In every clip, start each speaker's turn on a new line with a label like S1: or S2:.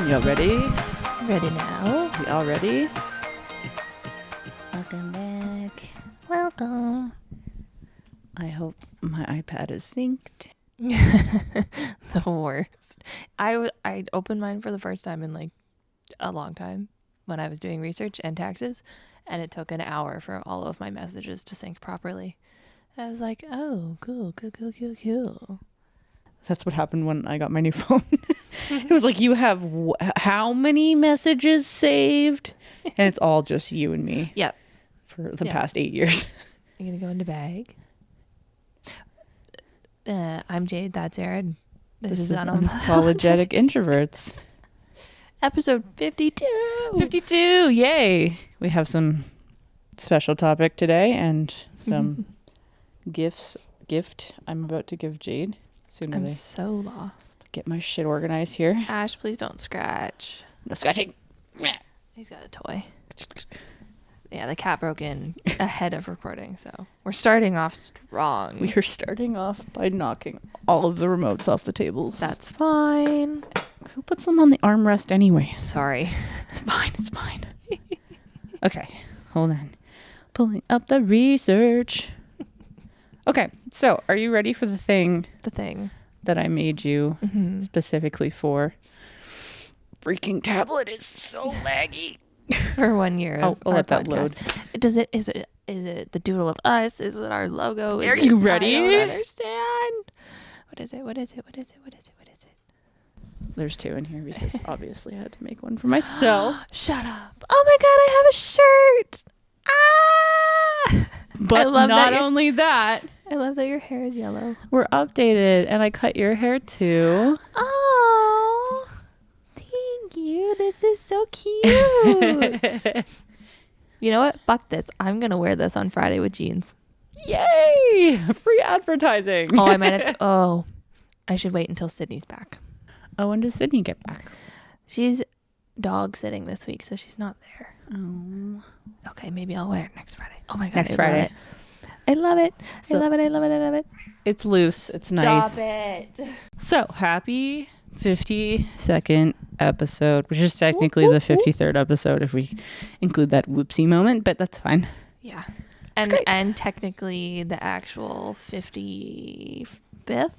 S1: Y'all ready?
S2: Ready now.
S1: We all ready?
S2: Welcome back. Welcome.
S1: I hope my iPad is synced.
S2: The worst. I opened mine for the first time in like a long time when I was doing research and taxes, and it took an hour for all of my messages to sync properly. I was like, oh, cool.
S1: That's what happened when I got my new phone. It was like, you have how many messages saved? And it's all just you and me.
S2: Yep.
S1: For the past 8 years.
S2: You're going to go into bag. I'm Jade. That's Aaron. This is
S1: Unapologetic Introverts.
S2: Episode 52.
S1: 52. Yay. We have some special topic today and some gift I'm about to give Jade.
S2: I'm so lost.
S1: Get my shit organized here.
S2: Ash, please don't scratch.
S1: No scratching.
S2: He's got a toy. Yeah, the cat broke in ahead of recording, so we're starting off strong.
S1: We are starting off by knocking all of the remotes off the tables.
S2: That's fine.
S1: Who puts them on the armrest anyways?
S2: Sorry.
S1: It's fine. Okay, hold on. Pulling up the research. Okay, so are you ready for the thing?
S2: The thing
S1: that I made you specifically for? Freaking tablet is so laggy.
S2: For 1 year.
S1: I'll let that load.
S2: Is it the doodle of us? Is it our logo?
S1: Are you ready?
S2: I don't understand. What is it?
S1: There's two in here because obviously I had to make one for myself.
S2: Shut up. Oh my god, I have a shirt. Ah!
S1: But
S2: I love
S1: not only that.
S2: I love that your hair is yellow.
S1: We're updated and I cut your hair too.
S2: Oh, thank you. This is so cute. You know what? Fuck this. I'm going to wear this on Friday with jeans.
S1: Yay! Free advertising.
S2: Oh, I might have to, I should wait until Sydney's back.
S1: Oh, when does Sydney get back?
S2: She's dog sitting this week, so she's not there.
S1: Oh.
S2: Okay, maybe I'll wear it next Friday. Oh my god.
S1: Next Friday.
S2: I love it.
S1: So,
S2: I love it.
S1: It's loose. It's nice.
S2: Stop it.
S1: So, happy 52nd episode, which is technically the 53rd episode if we include that whoopsie moment, but that's fine.
S2: Yeah.
S1: And
S2: technically the actual 55th. I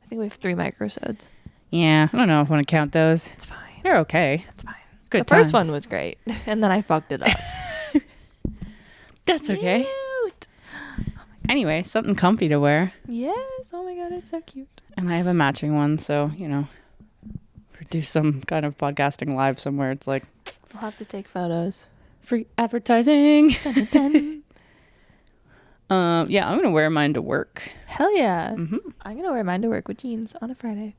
S2: think we have 3 microsodes.
S1: Yeah, I don't know if I want to count those.
S2: It's fine.
S1: They're okay.
S2: It's fine.
S1: Good
S2: The
S1: times.
S2: first one was great, and then I fucked it up.
S1: That's okay.
S2: Cute.
S1: Anyway, something comfy to wear.
S2: Yes. Oh my god, it's so cute.
S1: And I have a matching one, so, do some kind of podcasting live somewhere. It's like,
S2: We'll have to take photos.
S1: free advertising.
S2: Dun, dun, dun.
S1: Yeah, I'm going to wear mine to work.
S2: Hell yeah.
S1: Mm-hmm.
S2: I'm going to wear mine to work with jeans on a Friday.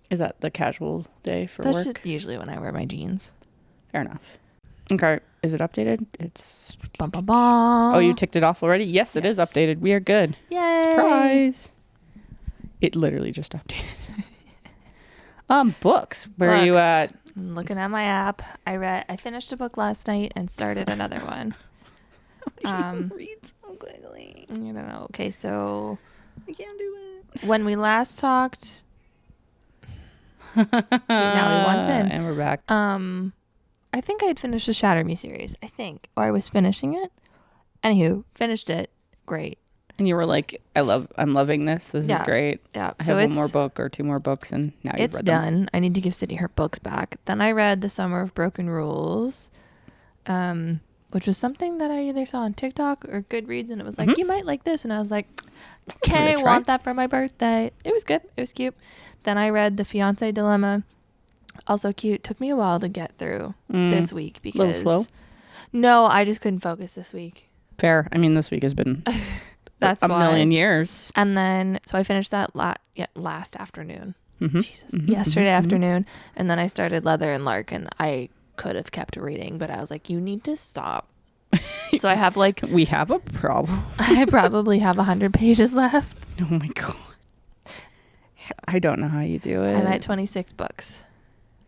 S1: Is that the casual day for
S2: That's
S1: work?
S2: just usually when I wear my jeans.
S1: Fair enough. Okay, is it updated? It's...
S2: Bum, bum, bum.
S1: Oh, you ticked it off already? Yes, it is updated. We are good.
S2: Yay.
S1: Surprise. It literally just updated. Books. Where are you at?
S2: I'm looking at my app. I finished a book last night and started another one.
S1: Read so quickly.
S2: I don't know. Okay, so
S1: I can't do it.
S2: when we last talked, now we once in.
S1: And we're back.
S2: I think I had finished the Shatter Me series. Or I was finishing it. Anywho, finished it. Great.
S1: And you were like, I'm loving this. This is great.
S2: Yeah.
S1: I have one more book or 2 more books, and now you've read them.
S2: It's done. I need to give Sydney her books back. Then I read The Summer of Broken Rules, which was something that I either saw on TikTok or Goodreads, and it was like, you might like this. And I was like, okay, I want that for my birthday. It was good. It was cute. Then I read The Fiancé Dilemma. Also cute. Took me a while to get through this week because...
S1: A little slow?
S2: No, I just couldn't focus this week.
S1: Fair. I mean, this week has been
S2: That's
S1: a
S2: why.
S1: million years.
S2: And then, so I finished that last afternoon.
S1: Mm-hmm.
S2: Jesus. Yesterday afternoon. And then I started Leather and Lark, and I could have kept reading, but I was like, you need to stop. So I have like...
S1: We have a problem.
S2: I probably have 100 pages left.
S1: Oh my God. I don't know how you do it.
S2: I'm at 26 books.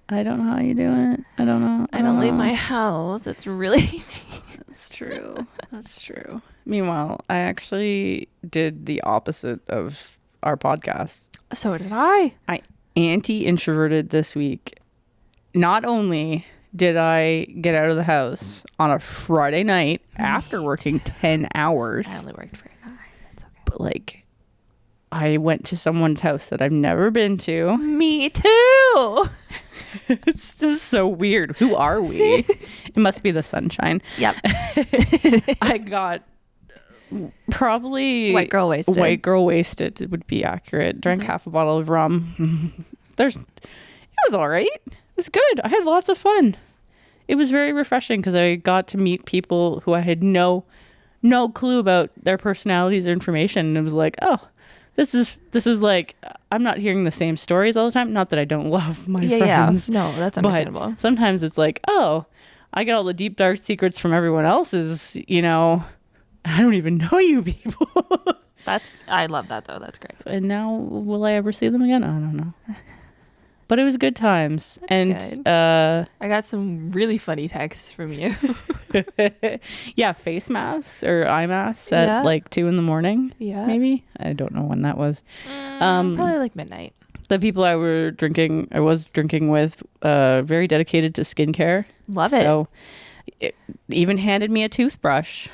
S1: I don't know how you do it. I don't know.
S2: I don't leave my house. It's really easy.
S1: That's true. That's true. Meanwhile, I actually did the opposite of our podcast.
S2: So did I.
S1: I anti-introverted this week not only did I get out of the house on a Friday night after working 10 hours,
S2: I only worked for 9. That's okay.
S1: but like I went to someone's house that I've never been to.
S2: Me too.
S1: This is so weird. Who are we? It must be the sunshine.
S2: Yep.
S1: I got probably
S2: White girl wasted.
S1: White girl wasted would be accurate. Drank half a bottle of rum. It was all right. It was good. I had lots of fun. It was very refreshing because I got to meet people who I had no clue about their personalities or information. And it was like, oh, this is like, I'm not hearing the same stories all the time. Not that I don't love my friends.
S2: Yeah. No, that's understandable.
S1: But sometimes it's like, oh, I get all the deep, dark secrets from everyone else's, I don't even know you people.
S2: I love that though. That's great.
S1: And now, will I ever see them again? I don't know. But it was good times.
S2: Good. I got some really funny texts from you.
S1: Yeah, face masks or eye masks at like 2 a.m.
S2: Yeah.
S1: Maybe. I don't know when that was.
S2: Probably like midnight.
S1: The people I was drinking with, very dedicated to skincare.
S2: Love it.
S1: So it even handed me a toothbrush.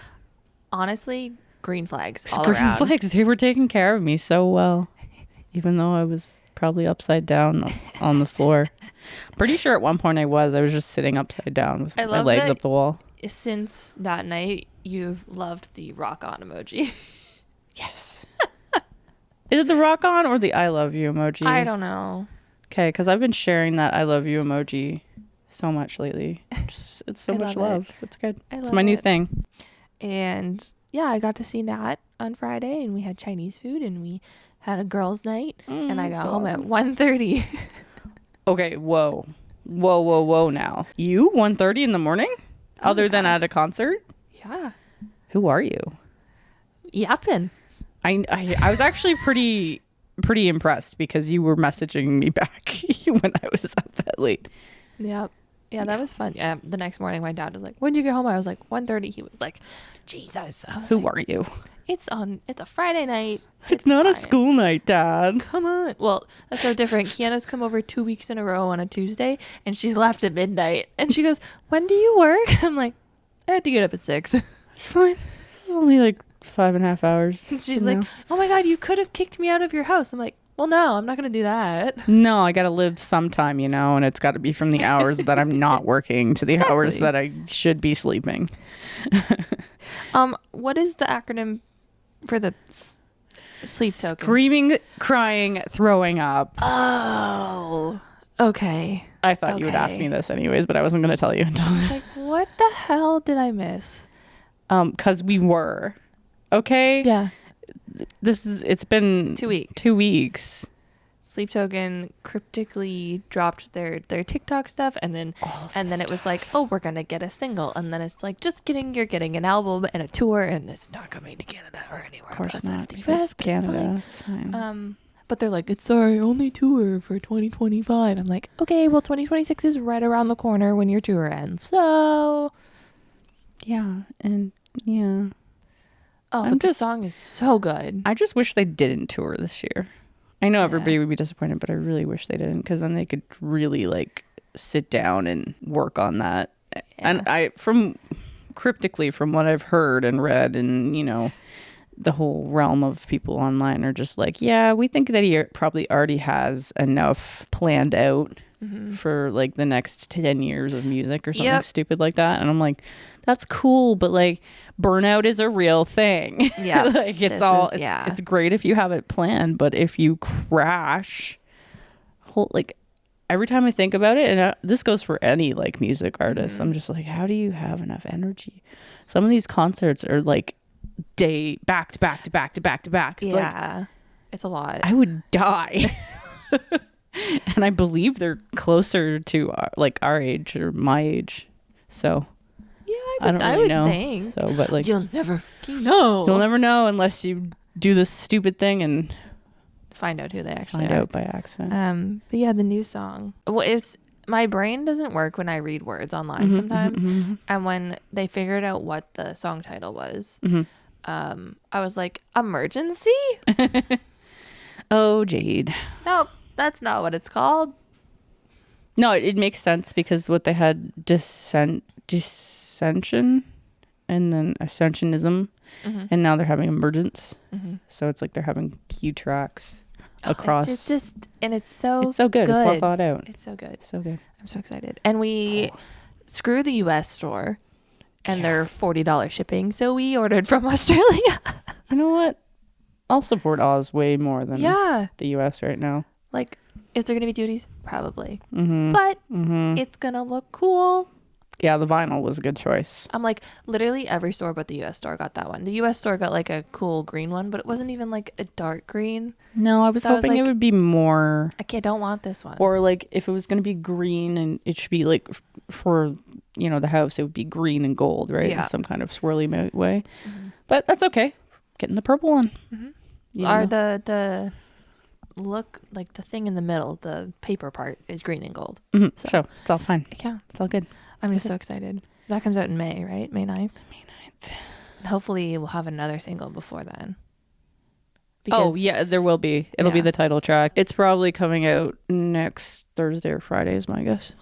S2: Honestly, green flags
S1: It's
S2: all
S1: green
S2: around.
S1: flags. They were taking care of me so well, even though I was probably upside down on the floor. Pretty sure at one point I was just sitting upside down with my legs up the wall.
S2: Since that night, you've loved the rock on emoji.
S1: Yes. Is it the rock on or the I love you emoji?
S2: I don't know.
S1: Okay, because I've been sharing that I love you emoji so much lately. It's so much love. It's good. It's my new thing.
S2: And yeah, I got to see Nat on Friday, and we had Chinese food, and we had a girls' night, and I got home at 1:30.
S1: Okay, whoa now. You 1:30 in the morning? Other than at a concert?
S2: Yeah.
S1: Who are you?
S2: Yapping.
S1: I was actually pretty impressed because you were messaging me back when I was up that late.
S2: Yep. Yeah, that was fun. Yeah, the next morning my dad was like, "When did you get home?" I was like, 1:30. He was like, "Jesus."
S1: Who are you?
S2: It's a Friday night.
S1: It's not fine. A school night, Dad.
S2: Come on. Well, that's so different. Kiana's come over 2 weeks in a row on a Tuesday, and she's left at midnight. And she goes, "When do you work?" I'm like, "I had to get up at 6.
S1: It's fine. It's only like 5.5 hours.
S2: And she's like, "Oh my God, you could have kicked me out of your house." I'm like, "Well, no, I'm not going to do that."
S1: No, I got to live sometime, and it's got to be from the hours that I'm not working to the hours that I should be sleeping.
S2: What is the acronym for the sleep token?
S1: Screaming, crying, throwing up.
S2: Oh, okay.
S1: I thought you would ask me this anyways, but I wasn't going to tell you until
S2: like, what the hell did I miss?
S1: 'Cause we were. Okay?
S2: Yeah.
S1: It's been
S2: 2 weeks.
S1: 2 weeks.
S2: Sleep Token cryptically dropped their TikTok stuff, and then it was like, oh, we're gonna get a single, and then it's like, just kidding, you're getting an album and a tour, and it's not coming to Canada or anywhere.
S1: Of course not.
S2: The US,
S1: Canada. It's fine.
S2: But they're like, it's our only tour for 2025. I'm like, okay, well, 2026 is right around the corner when your tour ends, so
S1: yeah, and yeah.
S2: Oh, but the song is so good.
S1: I just wish they didn't tour this year. I know everybody would be disappointed, but I really wish they didn't, because then they could really like sit down and work on that. Yeah. And cryptically from what I've heard and read, and the whole realm of people online are just like, yeah, we think that he probably already has enough planned out for like the next 10 years of music or something stupid like that. And I'm like, that's cool, but like burnout is a real thing. Yeah. Like it's great if you have it planned, but if you crash, like every time I think about it, and this goes for any like music artist, I'm just like, how do you have enough energy? Some of these concerts are like day back to back to back to back to back. It's
S2: it's a lot.
S1: I would die. And I believe they're closer to our age or my age. So
S2: yeah,
S1: I don't really know.
S2: Think.
S1: So, but like,
S2: you'll never know.
S1: You'll never know unless you do this stupid thing and
S2: find out who they actually
S1: find
S2: are.
S1: out by accident.
S2: But yeah, the new song. Well, my brain doesn't work when I read words online sometimes, and when they figured out what the song title was, I was like, emergency.
S1: Oh, Jade.
S2: Nope, that's not what it's called.
S1: No, it makes sense because what they had dissension and then ascensionism, and now they're having emergence. So it's like they're having Q tracks across.
S2: It's just, and it's so
S1: good. It's well thought out.
S2: It's so good.
S1: So good.
S2: I'm so excited. And we screw the US store and their $40 shipping. So we ordered from Australia.
S1: You know what? I'll support Oz way more than the US right now.
S2: Like, is there going to be duties? Probably. But it's going to look cool.
S1: Yeah, the vinyl was a good choice.
S2: I'm like, literally every store but the US store got that one. The US store got like a cool green one, but it wasn't even like a dark green.
S1: No, I was hoping it would be more.
S2: I don't want this one.
S1: Or like if it was going to be green and it should be like for, the house, it would be green and gold, right?
S2: Yeah.
S1: In some kind of swirly way. But that's okay. Getting the purple one.
S2: Or the look, like the thing in the middle, the paper part is green and gold.
S1: So it's all fine.
S2: Yeah.
S1: It's all good.
S2: I'm just so excited. That comes out in May, right? May 9th?
S1: May 9th.
S2: And hopefully we'll have another single before then.
S1: Yeah, there will be. It'll be the title track. It's probably coming out next Thursday or Friday is my guess.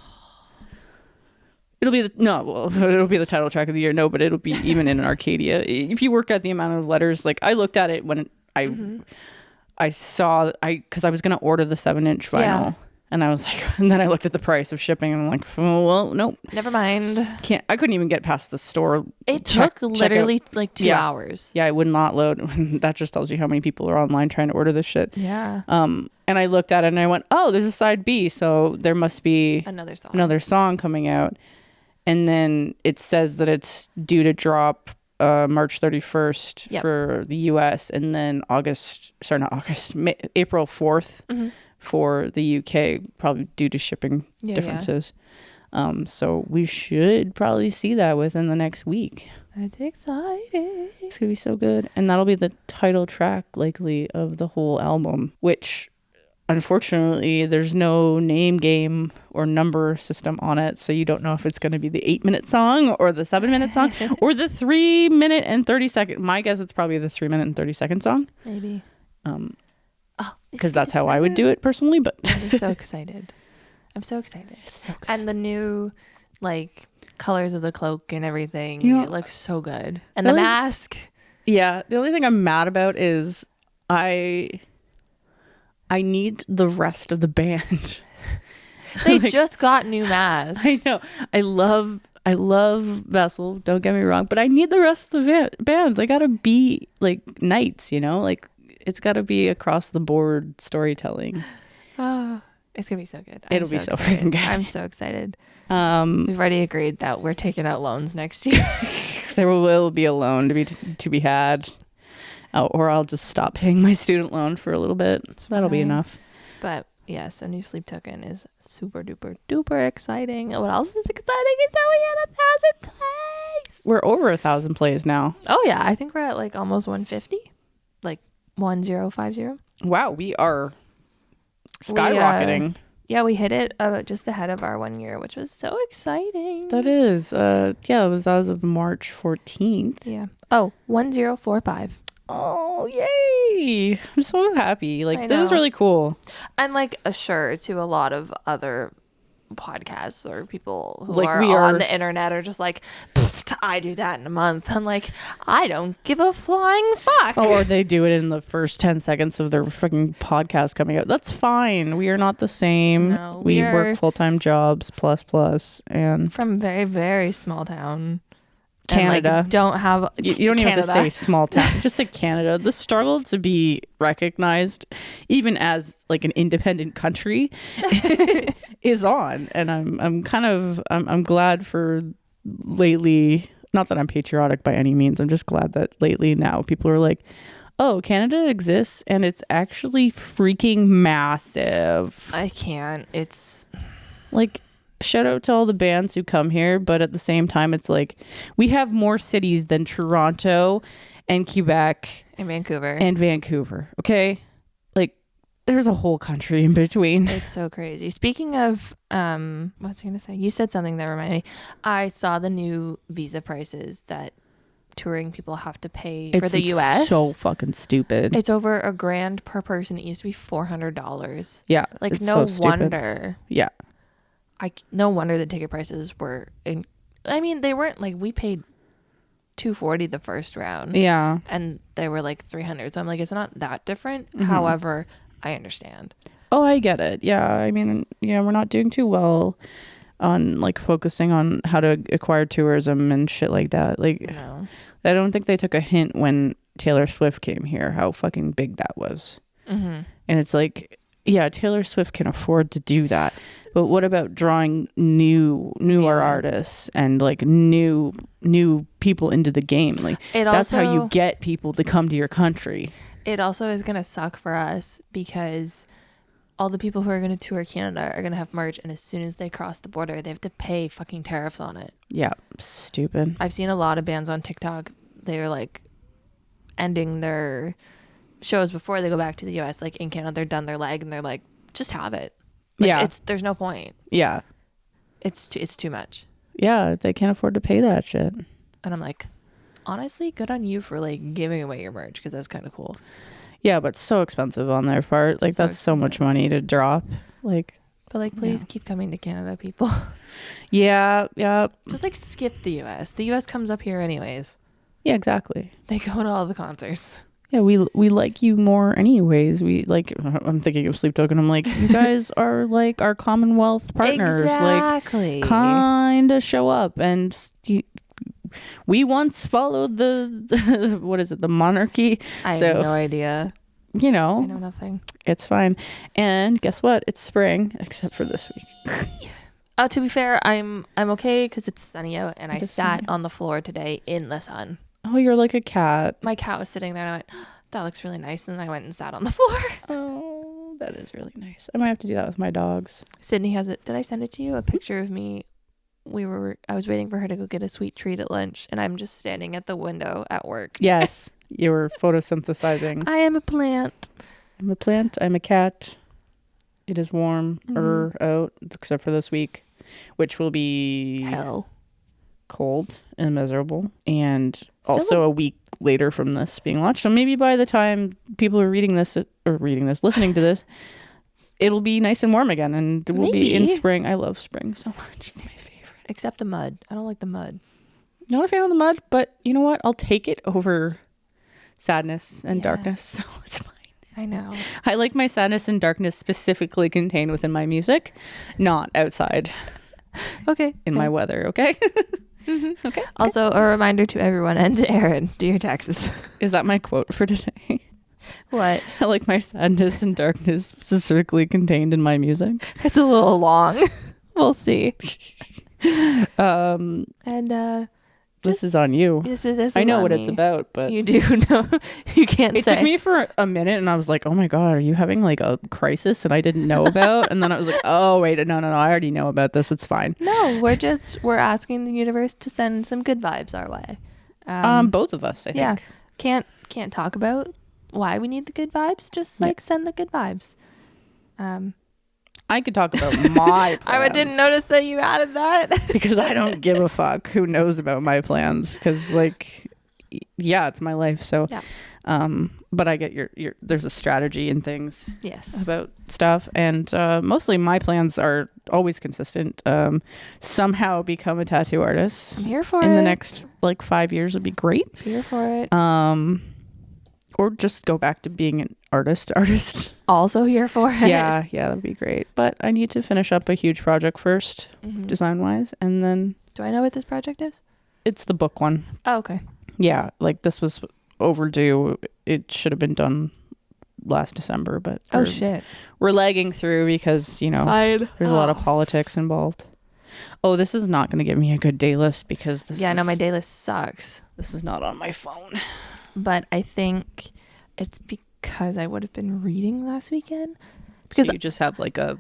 S1: It'll be it'll be the title track of the year. No, but it'll be even in Arcadia. If you work out the amount of letters, like I looked at it when I saw, because I was going to order the 7-inch vinyl. And I was like, and then I looked at the price of shipping and I'm like, well, nope.
S2: Never mind.
S1: I couldn't even get past the store.
S2: It took literally like 2 hours.
S1: Yeah, it would not load. That just tells you how many people are online trying to order this shit.
S2: Yeah.
S1: And I looked at it and I went, oh, there's a side B. So there must be another song coming out. And then it says that it's due to drop March 31st for the US and then April 4th. For the UK, probably due to shipping differences. So we should probably see that within the next week.
S2: That's exciting.
S1: It's gonna be so good. And that'll be the title track likely of the whole album, which unfortunately there's no name game or number system on it, so you don't know if it's going to be the 8-minute song or the 7-minute song or the 3-minute and 30-second. My guess it's probably the 3-minute and 30-second song.
S2: Maybe.
S1: Because that's how I would do it personally, but
S2: I'm just so excited. I'm so excited.
S1: It's so good.
S2: And the new like colors of the cloak and everything, it looks so good. And the mask.
S1: Yeah, the only thing I'm mad about is I need the rest of the band.
S2: They just got new masks.
S1: I know. I love Vessel, don't get me wrong, but I need the rest of the bands. They gotta be like knights, like it's got to be across the board storytelling.
S2: Oh, it's going to be so good.
S1: It'll be so freaking good.
S2: I'm so excited. We've already agreed that we're taking out loans next year.
S1: There will be a loan to be had. Or I'll just stop paying my student loan for a little bit. So that'll be enough.
S2: But yes, a new sleep token is super duper duper exciting. And what else is exciting is that we had 1,000 plays.
S1: We're over 1,000 plays now.
S2: Oh yeah, I think we're at like almost 150. Like 1050.
S1: Wow, we are skyrocketing.
S2: We hit it just ahead of our 1 year, which was so exciting.
S1: That is. It was as of March 14th.
S2: Yeah. Oh, 1045.
S1: Oh, yay. I'm so happy. Like, this is really cool.
S2: And like sure, to a lot of other podcasts or people who
S1: like
S2: are on the internet are just like, I do that in a month. I'm like, I don't give a flying fuck.
S1: Or they do it in the first 10 seconds of their freaking podcast coming out. That's fine. We are not the same.
S2: No,
S1: we work full-time jobs plus and
S2: from very, very small town.
S1: Canada.
S2: And, like, don't have
S1: you don't even have to say small town. Just say Canada. The struggle to be recognized even as like an independent country is on, and I'm glad for lately, not that I'm patriotic by any means, I'm just glad that lately now people are like, oh, Canada exists and it's actually freaking massive.
S2: I can't. It's
S1: like, shout out to all the bands who come here, but at the same time it's like we have more cities than Toronto and Quebec
S2: and Vancouver.
S1: Okay, like there's a whole country in between.
S2: It's so crazy. Speaking of what's I gonna say, you said something that reminded me. I saw the new visa prices that touring people have to pay for the US.
S1: It's so fucking stupid.
S2: It's over $1,000 per person. It used to be $400.
S1: Yeah,
S2: like no wonder.
S1: Yeah.
S2: no wonder the ticket prices were I mean, they weren't like, we paid $240 the first round.
S1: Yeah.
S2: And they were like $300. So I'm like, it's not that different. However, I understand.
S1: Oh, I get it. Yeah. I mean, we're not doing too well on like focusing on how to acquire tourism and shit like that. Like,
S2: No.
S1: I don't think they took a hint when Taylor Swift came here, how fucking big that was. And it's like, yeah, Taylor Swift can afford to do that. But what about drawing newer artists and like new people into the game? Like that's how you get people to come to your country.
S2: It also is going to suck for us because all the people who are going to tour Canada are going to have merch, and as soon as they cross the border, they have to pay fucking tariffs on it.
S1: Yeah, stupid.
S2: I've seen a lot of bands on TikTok. They're like ending their shows before they go back to the US. Like in Canada, they're done their leg and they're like, just have it. Like, there's no point.
S1: Yeah.
S2: It's too much.
S1: Yeah, they can't afford to pay that shit.
S2: And I'm like, honestly, good on you for like giving away your merch, because that's kind of cool.
S1: Yeah, but so expensive on their part. Like that's so much money to drop. Like,
S2: but like, please keep coming to Canada, people.
S1: Yeah.
S2: Just like skip the US. The US comes up here anyways.
S1: Yeah, exactly.
S2: They go to all the concerts.
S1: Yeah, we like you more anyways. We like, I'm thinking of Sleep Token. I'm like, you guys are like our Commonwealth partners.
S2: Exactly.
S1: Like, kind of show up. And we once followed the what is it, the monarchy?
S2: I have no idea.
S1: I know
S2: nothing.
S1: It's fine. And guess what? It's spring, except for this week.
S2: To be fair, I'm okay because it's sunny out, and I sat on the floor today in the sun.
S1: Oh, you're like a cat.
S2: My cat was sitting there, and I went, oh, that looks really nice. And then I went and sat on the floor.
S1: Oh, that is really nice. I might have to do that with my dogs.
S2: Sydney has it. Did I send it to you? A picture of me. I was waiting for her to go get a sweet treat at lunch, and I'm just standing at the window at work.
S1: Yes, you were photosynthesizing.
S2: I am a plant.
S1: I'm a plant. I'm a cat. It is warm out, except for this week, which will be
S2: hell,
S1: cold and miserable, and also a week later from this being launched. So maybe by the time people are listening to this, it'll be nice and warm again, and we'll be in spring. I love spring so much. It's my favorite.
S2: Except the mud. I don't like the mud.
S1: Not a fan of the mud, but you know what? I'll take it over sadness and darkness, so it's fine.
S2: I know.
S1: I like my sadness and darkness specifically contained within my music, not outside.
S2: Okay.
S1: In my weather, okay? Okay.
S2: Also, a reminder to everyone and to Aaron, do your taxes.
S1: Is that my quote for today?
S2: What?
S1: I like my sadness and darkness specifically contained in my music.
S2: It's a little long. We'll see.
S1: This is on you.
S2: This is
S1: I know
S2: on
S1: what
S2: me.
S1: it's about, but
S2: you do know. You can't.
S1: It took me for a minute, and I was like, "Oh my god, are you having like a crisis?" And I didn't know about. And then I was like, "Oh wait, no, I already know about this. It's fine."
S2: No, we're asking the universe to send some good vibes our way.
S1: Both of us, I think.
S2: Yeah, can't talk about why we need the good vibes. Just like send the good vibes.
S1: I could talk about my plans.
S2: I didn't notice that you added that.
S1: Because I don't give a fuck who knows about my plans. Because, like, yeah, it's my life. So, but I get your there's a strategy in things.
S2: Yes.
S1: About stuff. And mostly my plans are always consistent. Somehow become a tattoo artist.
S2: I'm here for it.
S1: In the next, 5 years would be great.
S2: Here for it.
S1: Or just go back to being an artist.
S2: Also here for it.
S1: Yeah, that'd be great. But I need to finish up a huge project first, design-wise, and then...
S2: Do I know what this project is?
S1: It's the book one.
S2: Oh, okay.
S1: Yeah, this was overdue. It should have been done last December, but...
S2: Oh, shit.
S1: We're lagging through because, there's a lot of politics involved. Oh, this is not going to give me a good day list because this
S2: Yeah, I know my day list sucks.
S1: This is not on my phone.
S2: But I think it's because I would have been reading last weekend. Because
S1: so you just have a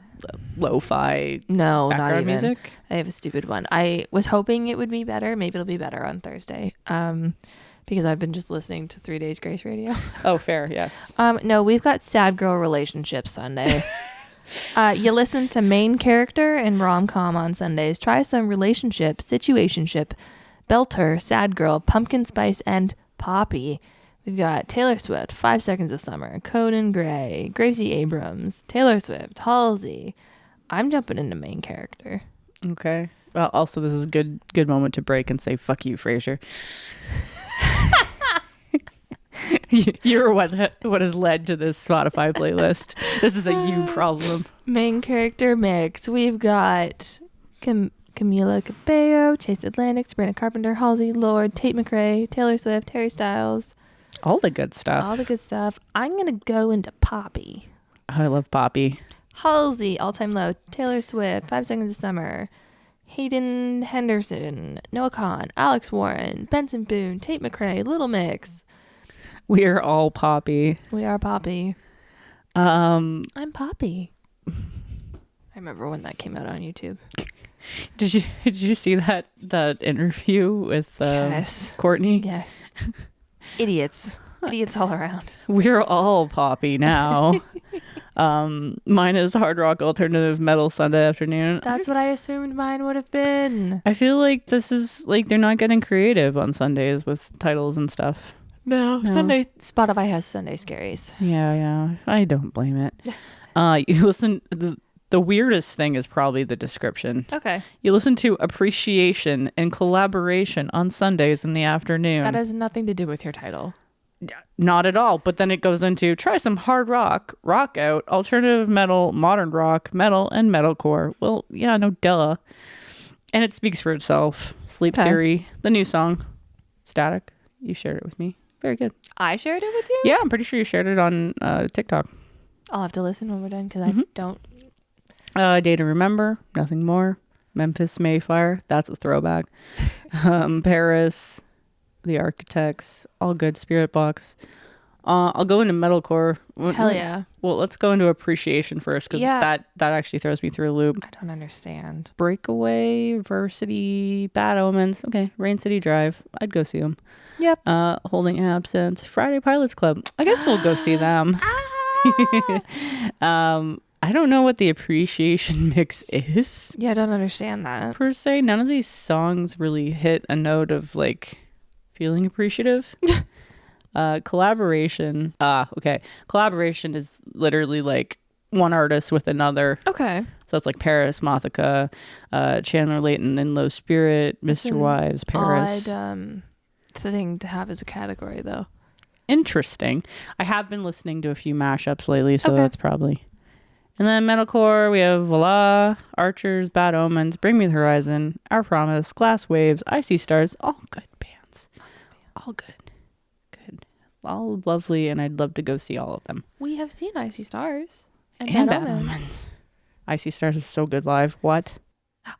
S1: lo-fi
S2: no,
S1: background
S2: not even.
S1: Music?
S2: I have a stupid one. I was hoping it would be better. Maybe it'll be better on Thursday. Because I've been just listening to 3 Days Grace Radio.
S1: Oh, fair, yes.
S2: No, we've got Sad Girl Relationship Sunday. You listen to Main Character and Rom-Com on Sundays. Try some relationship, situationship, belter, sad girl, pumpkin spice, and Poppy. We've got Taylor Swift, 5 Seconds of Summer, Conan Gray, Gracie Abrams, Taylor Swift, Halsey. I'm jumping into Main Character.
S1: Okay. Well, also this is a good moment to break and say fuck you, Frasier. You're what has led to this Spotify playlist. This is a you problem.
S2: Main character mix. We've got Camila Cabello, Chase Atlantic, Sabrina Carpenter, Halsey, Lorde, Tate McRae, Taylor Swift, Harry Styles.
S1: All the good stuff.
S2: All the good stuff. I'm going to go into Poppy.
S1: Oh, I love Poppy.
S2: Halsey, All Time Low, Taylor Swift, 5 Seconds of Summer, Hayden Henderson, Noah Kahan, Alex Warren, Benson Boone, Tate McRae, Little Mix.
S1: We're all Poppy.
S2: We are Poppy. I'm Poppy. I remember when that came out on YouTube.
S1: Did you see that interview with
S2: Yes.
S1: Courtney?
S2: Yes. Idiots all around.
S1: We're all Poppy now. Mine is hard rock alternative metal Sunday afternoon.
S2: That's what I assumed mine would have been.
S1: I feel like this is like they're not getting creative on Sundays with titles and stuff.
S2: No. Sunday Spotify has Sunday Scaries.
S1: Yeah. I don't blame it. You listen. The weirdest thing is probably the description.
S2: Okay.
S1: You listen to appreciation and collaboration on Sundays in the afternoon.
S2: That has nothing to do with your title.
S1: Not at all. But then it goes into try some hard rock, rock out, alternative metal, modern rock, metal, and metalcore. Well, yeah, no duh. And it speaks for itself. Sleep Theory, the new song, Static. You shared it with me. Very good.
S2: I shared it with you?
S1: Yeah, I'm pretty sure you shared it on TikTok.
S2: I'll have to listen when we're done because I don't.
S1: Day to Remember, Nothing More. Memphis Mayfire, that's a throwback. Paris, The Architects, all good. Spirit Box. I'll go into metalcore.
S2: Hell yeah.
S1: Well, let's go into appreciation first because that actually throws me through a loop.
S2: I don't understand.
S1: Breakaway, Varsity, Bad Omens. Okay, Rain City Drive. I'd go see them.
S2: Yep.
S1: Holding Absence, Friday Pilots Club. I guess we'll go see them. I don't know what the appreciation mix is.
S2: Yeah, I don't understand that.
S1: Per se, none of these songs really hit a note of like feeling appreciative. Collaboration. Okay. Collaboration is literally like one artist with another.
S2: Okay.
S1: So it's like Paris, Mothica, Chandler Layton, and Low Spirit, Mr. Wise, Paris.
S2: Odd thing to have as a category, though.
S1: Interesting. I have been listening to a few mashups lately, so that's probably. And then metalcore, we have Voila, Archers, Bad Omens, Bring Me the Horizon, Our Promise, Glass Waves, Icy Stars, all good bands. All good. All lovely, and I'd love to go see all of them.
S2: We have seen Icy Stars.
S1: And Bad Omens. Icy Stars was so good live. What?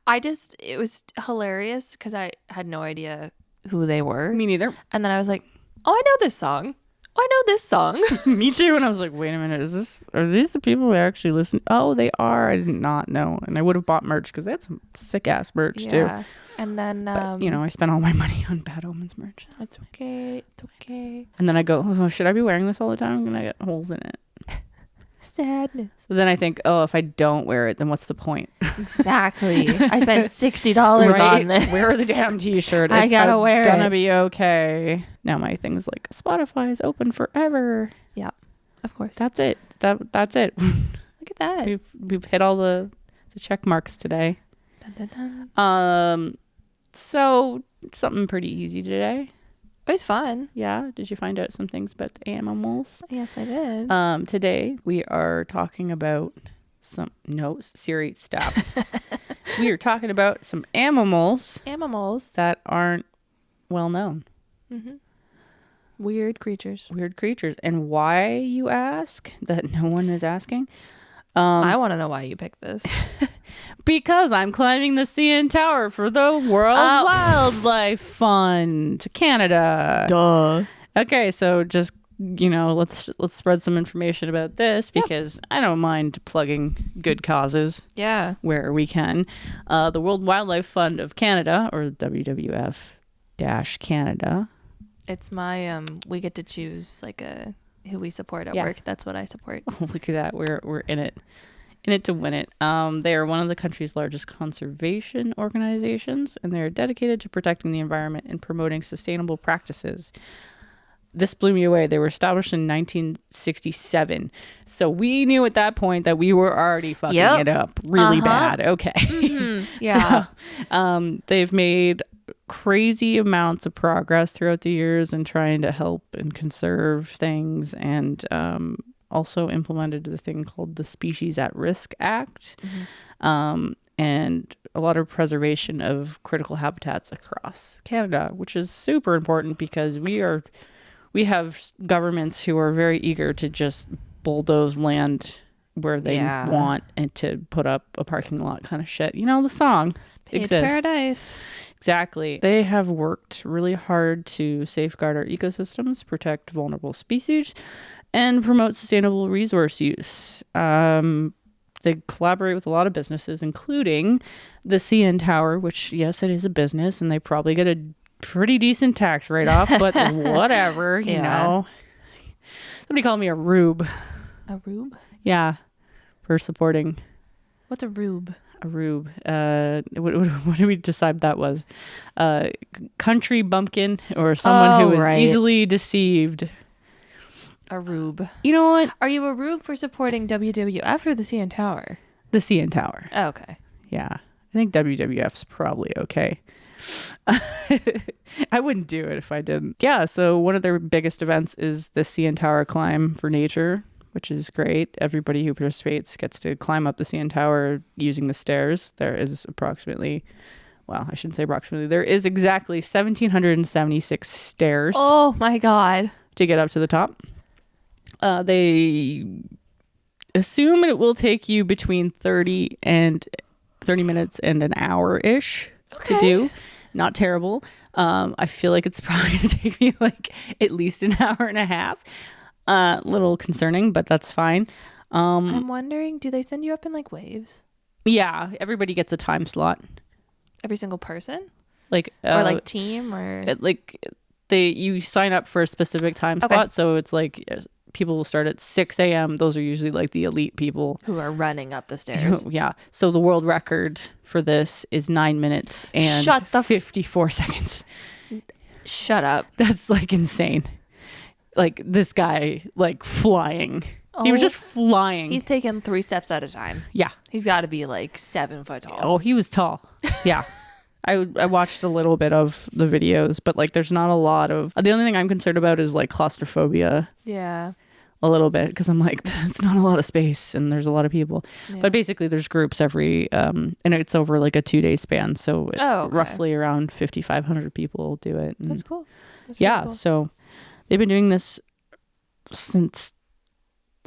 S2: It was hilarious because I had no idea who they were.
S1: Me neither.
S2: And then I was like, oh, I know this song. I know this song.
S1: Me too. And I was like, wait a minute, are these the people who actually listen? Oh, they are. I did not know. And I would have bought merch because they had some sick ass merch too.
S2: And then,
S1: but, I spent all my money on Bad Omens merch.
S2: It's okay. It's okay.
S1: And then I go, oh, should I be wearing this all the time? I'm going to get holes in it.
S2: Sadness.
S1: So then I think, oh, if I don't wear it, then what's the point?
S2: Exactly. I spent $60 on this.
S1: Wear the damn t-shirt.
S2: I gotta wear it.
S1: It's gonna be okay. Now my thing's like, Spotify is open forever.
S2: Yeah, of course.
S1: That's it. That's it.
S2: Look at that.
S1: We've hit all the check marks today.
S2: Dun, dun, dun.
S1: So something pretty easy today.
S2: It was fun.
S1: Yeah. Did you find out some things about the animals?
S2: Yes, I did.
S1: Today we are talking about Siri, stop. We are talking about some animals that aren't well known.
S2: Mm-hmm. Weird creatures.
S1: And why, you ask, that no one is asking?
S2: I want to know why you picked this.
S1: Because I'm climbing the CN Tower for the World Wildlife Fund, Canada.
S2: Duh.
S1: Okay, so just, let's spread some information about this because I don't mind plugging good causes. Yeah. Where we can. The World Wildlife Fund of Canada, or WWF-Canada.
S2: It's my we get to choose who we support at work. That's what I support.
S1: Oh, look at that. We're in it to win it. They are one of the country's largest conservation organizations, and they're dedicated to protecting the environment and promoting sustainable practices. this blew me away. They were established in 1967. So we knew at that point that we were already fucking it up really bad. Okay.
S2: Mm-hmm. Yeah.
S1: So, they've made crazy amounts of progress throughout the years in trying to help and conserve things, and also implemented the thing called the Species at Risk Act. And a lot of preservation of critical habitats across Canada, which is super important because we have governments who are very eager to just bulldoze land where they want and to put up a parking lot kind of shit. You know, the song exists.
S2: Paradise.
S1: Exactly. They have worked really hard to safeguard our ecosystems, protect vulnerable species, and promote sustainable resource use. They collaborate with a lot of businesses, including the CN Tower, which, yes, it is a business, and they probably get a pretty decent tax write-off, but whatever, you know. Somebody called me a rube.
S2: A rube?
S1: Yeah, for supporting.
S2: What's a rube?
S1: A rube. What did we decide that was? Country bumpkin, or someone who is easily deceived.
S2: A rube.
S1: You know what?
S2: Are you a rube for supporting WWF or the CN Tower?
S1: The CN Tower.
S2: Oh, okay.
S1: Yeah. I think WWF's probably okay. I wouldn't do it if I didn't. Yeah, so one of their biggest events is the CN Tower Climb for Nature, which is great. Everybody who participates gets to climb up the CN Tower using the stairs. There is approximately, well, I shouldn't say approximately, there is exactly 1,776 stairs.
S2: Oh my God.
S1: To get up to the top. They assume it will take you between 30 minutes and an hour-ish to do. Not terrible. I feel like it's probably going to take me like at least an hour and a half. Little concerning, but that's fine.
S2: I'm wondering, do they send you up in like waves?
S1: Yeah, everybody gets a time slot.
S2: Every single person?
S1: Like
S2: or like team or
S1: you sign up for a specific time slot, so it's like people will start at 6 a.m. Those are usually like the elite people
S2: who are running up the stairs.
S1: Yeah. So the world record for this is 9 minutes and 54 seconds.
S2: Shut up.
S1: That's like insane. Like this guy, like flying. He was just flying.
S2: He's taking 3 steps at a time.
S1: Yeah.
S2: He's got to be like 7 foot tall.
S1: Oh, he was tall. Yeah. I watched a little bit of the videos, but like there's not a lot of... The only thing I'm concerned about is like claustrophobia.
S2: Yeah.
S1: A little bit, because I'm like, that's not a lot of space and there's a lot of people. Yeah. But basically there's groups every... and it's over like a 2-day span. So roughly around 5,500 people do it. And
S2: that's cool. That's
S1: really cool. So they've been doing this since...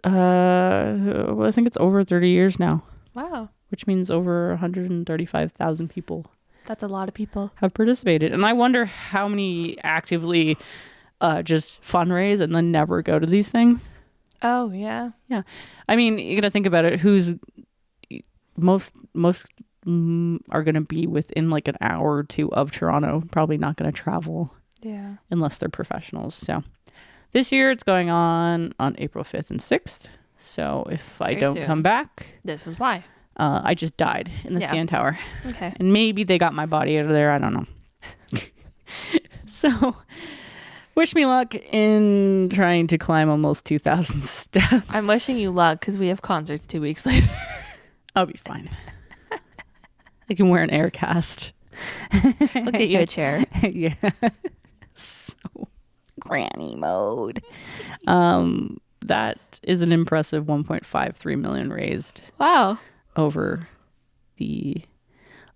S1: I think it's over 30 years now.
S2: Wow.
S1: Which means over 135,000 people.
S2: That's a lot of people. Have
S1: participated. And I wonder how many actively just fundraise and then never go to these things.
S2: Oh, yeah.
S1: Yeah. I mean, you got to think about it. Who's most are going to be within like an hour or two of Toronto. Probably not going to travel.
S2: Yeah.
S1: Unless they're professionals. So this year it's going on April 5th and 6th. So if I don't come back.
S2: This is why.
S1: I just died in the CN Tower.
S2: Okay.
S1: And maybe they got my body out of there. I don't know. So, wish me luck in trying to climb almost 2,000 steps.
S2: I'm wishing you luck because we have concerts 2 weeks later.
S1: I'll be fine. I can wear an air cast.
S2: We'll get you a chair.
S1: Yeah. So, granny mode. That is an impressive 1.53 million raised.
S2: Wow.
S1: Over the...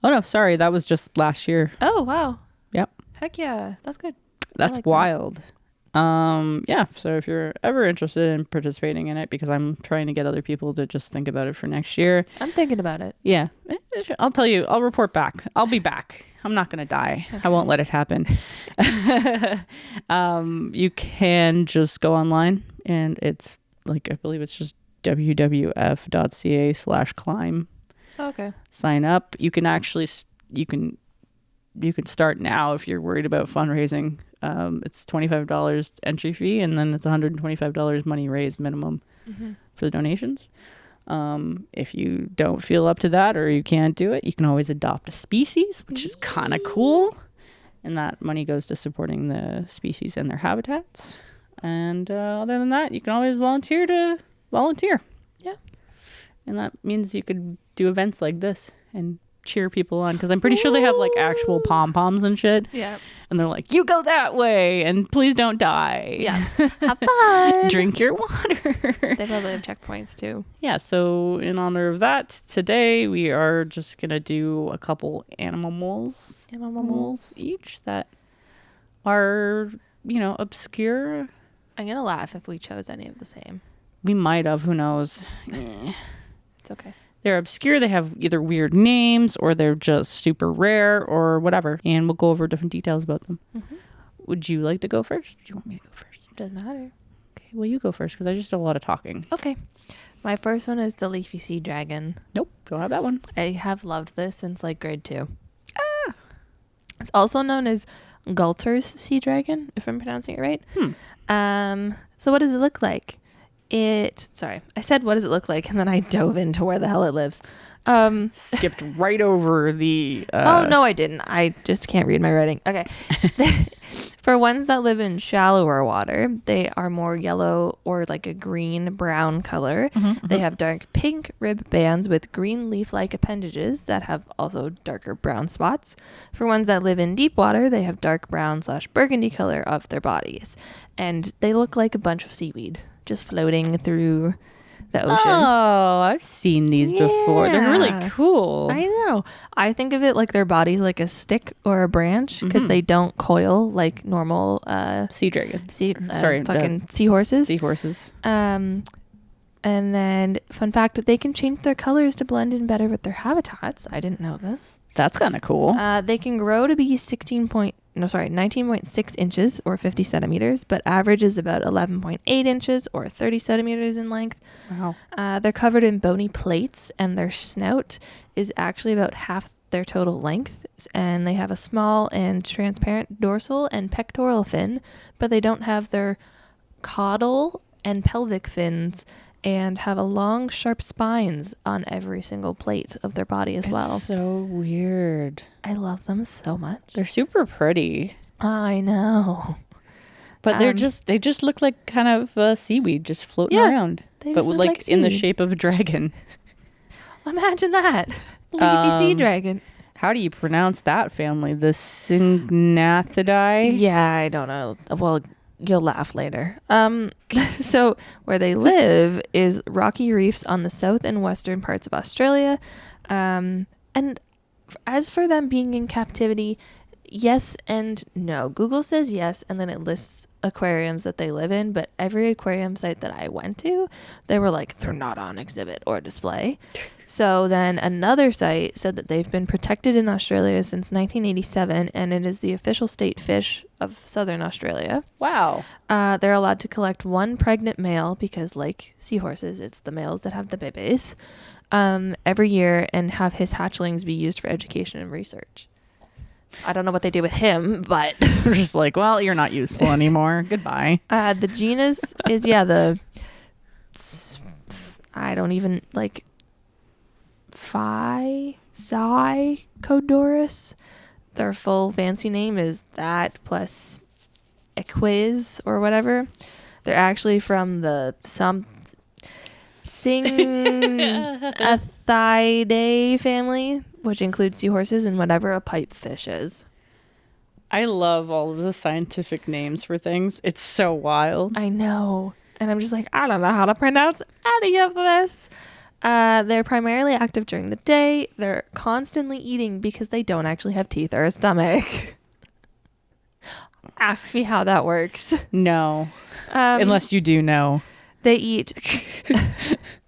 S1: Oh, no, sorry. That was just last year.
S2: Oh, wow.
S1: Yep.
S2: Heck yeah. That's good.
S1: That's like wild. That. Yeah. So if you're ever interested in participating in it, because I'm trying to get other people to just think about it for next year.
S2: I'm thinking about it.
S1: Yeah. I'll tell you. I'll report back. I'll be back. I'm not going to die. Okay. I won't let it happen. You can just go online and it's like, I believe it's just wwf.ca/climb.
S2: Okay.
S1: Sign up. You can actually, you can start now if you're worried about fundraising. It's $25 entry fee, and then it's $125 money raised minimum for the donations. If you don't feel up to that or you can't do it, you can always adopt a species, which is kind of cool. And that money goes to supporting the species and their habitats. And other than that, you can always volunteer to volunteer.
S2: Yeah.
S1: And that means you could do events like this and cheer people on, because I'm pretty sure they have like actual pom-poms and shit.
S2: Yeah.
S1: And they're like, you go that way and please don't die.
S2: Yeah. Have fun.
S1: Drink your water.
S2: They probably have checkpoints too.
S1: Yeah, so in honor of that, today we are just going to do a couple animals each that are, obscure.
S2: I'm going to laugh if we chose any of the same.
S1: We might have, who knows.
S2: It's okay.
S1: They're obscure. They have either weird names or they're just super rare or whatever. And we'll go over different details about them. Mm-hmm. Would you like to go first? Do you want me to go first?
S2: Doesn't matter.
S1: Okay, well, you go first because I just did a lot of talking.
S2: Okay. My first one is the leafy sea dragon.
S1: Nope, don't have that one.
S2: I have loved this since like grade 2. It's also known as Galter's sea dragon, if I'm pronouncing it right. So what does it look like? Sorry, I said what does it look like, and then I dove into where the hell it lives.
S1: Skipped right over the...
S2: Oh, no, I didn't. I just can't read my writing. Okay. For ones that live in shallower water, they are more yellow or like a green-brown color. Mm-hmm. They have dark pink rib bands with green leaf-like appendages that have also darker brown spots. For ones that live in deep water, they have dark brown/burgundy color of their bodies. And they look like a bunch of seaweed just floating through the ocean.
S1: Oh, I've seen these before. They're really cool.
S2: I know. I think of it like their body's like a stick or a branch because they don't coil like normal
S1: sea dragons.
S2: Fucking seahorses.
S1: Seahorses.
S2: And then fun fact, they can change their colors to blend in better with their habitats. I didn't know this.
S1: That's kind of cool.
S2: They can grow to be 19.6 inches or 50 centimeters, but average is about 11.8 inches or 30 centimeters in length.
S1: Wow.
S2: They're covered in bony plates, and their snout is actually about half their total length, and they have a small and transparent dorsal and pectoral fin, but they don't have their caudal and pelvic fins, and have a long, sharp spines on every single plate of their body as well.
S1: It's so weird.
S2: I love them so much.
S1: They're super pretty.
S2: I know.
S1: But they just look like kind of seaweed just floating around. But like in the shape of a dragon.
S2: Imagine that. Leafy sea dragon.
S1: How do you pronounce that family? The Syngnathidae?
S2: Yeah, I don't know. Well, you'll laugh later. So where they live is rocky reefs on the south and western parts of Australia. And as for them being in captivity, yes and no. Google says yes, and then it lists aquariums that they live in, but every aquarium site that I went to, they were like, they're not on exhibit or display. So then another site said that they've been protected in Australia since 1987, and it is the official state fish of southern Australia.
S1: Wow.
S2: They're allowed to collect one pregnant male because, like seahorses, it's the males that have the babies, every year, and have his hatchlings be used for education and research. I don't know what they do with him, but...
S1: We're just like, well, you're not useful anymore. Goodbye.
S2: The genus is, I don't even, like... Zycodoris. Their full fancy name is that plus equiz or whatever. They're actually from the Syngnathidae family, which includes seahorses and whatever a pipefish is.
S1: I love all of the scientific names for things. It's so wild.
S2: I know. And I'm just like, I don't know how to pronounce any of this. They're primarily active during the day. They're constantly eating because they don't actually have teeth or a stomach. Ask me how that works.
S1: No. Unless you do know.
S2: They eat.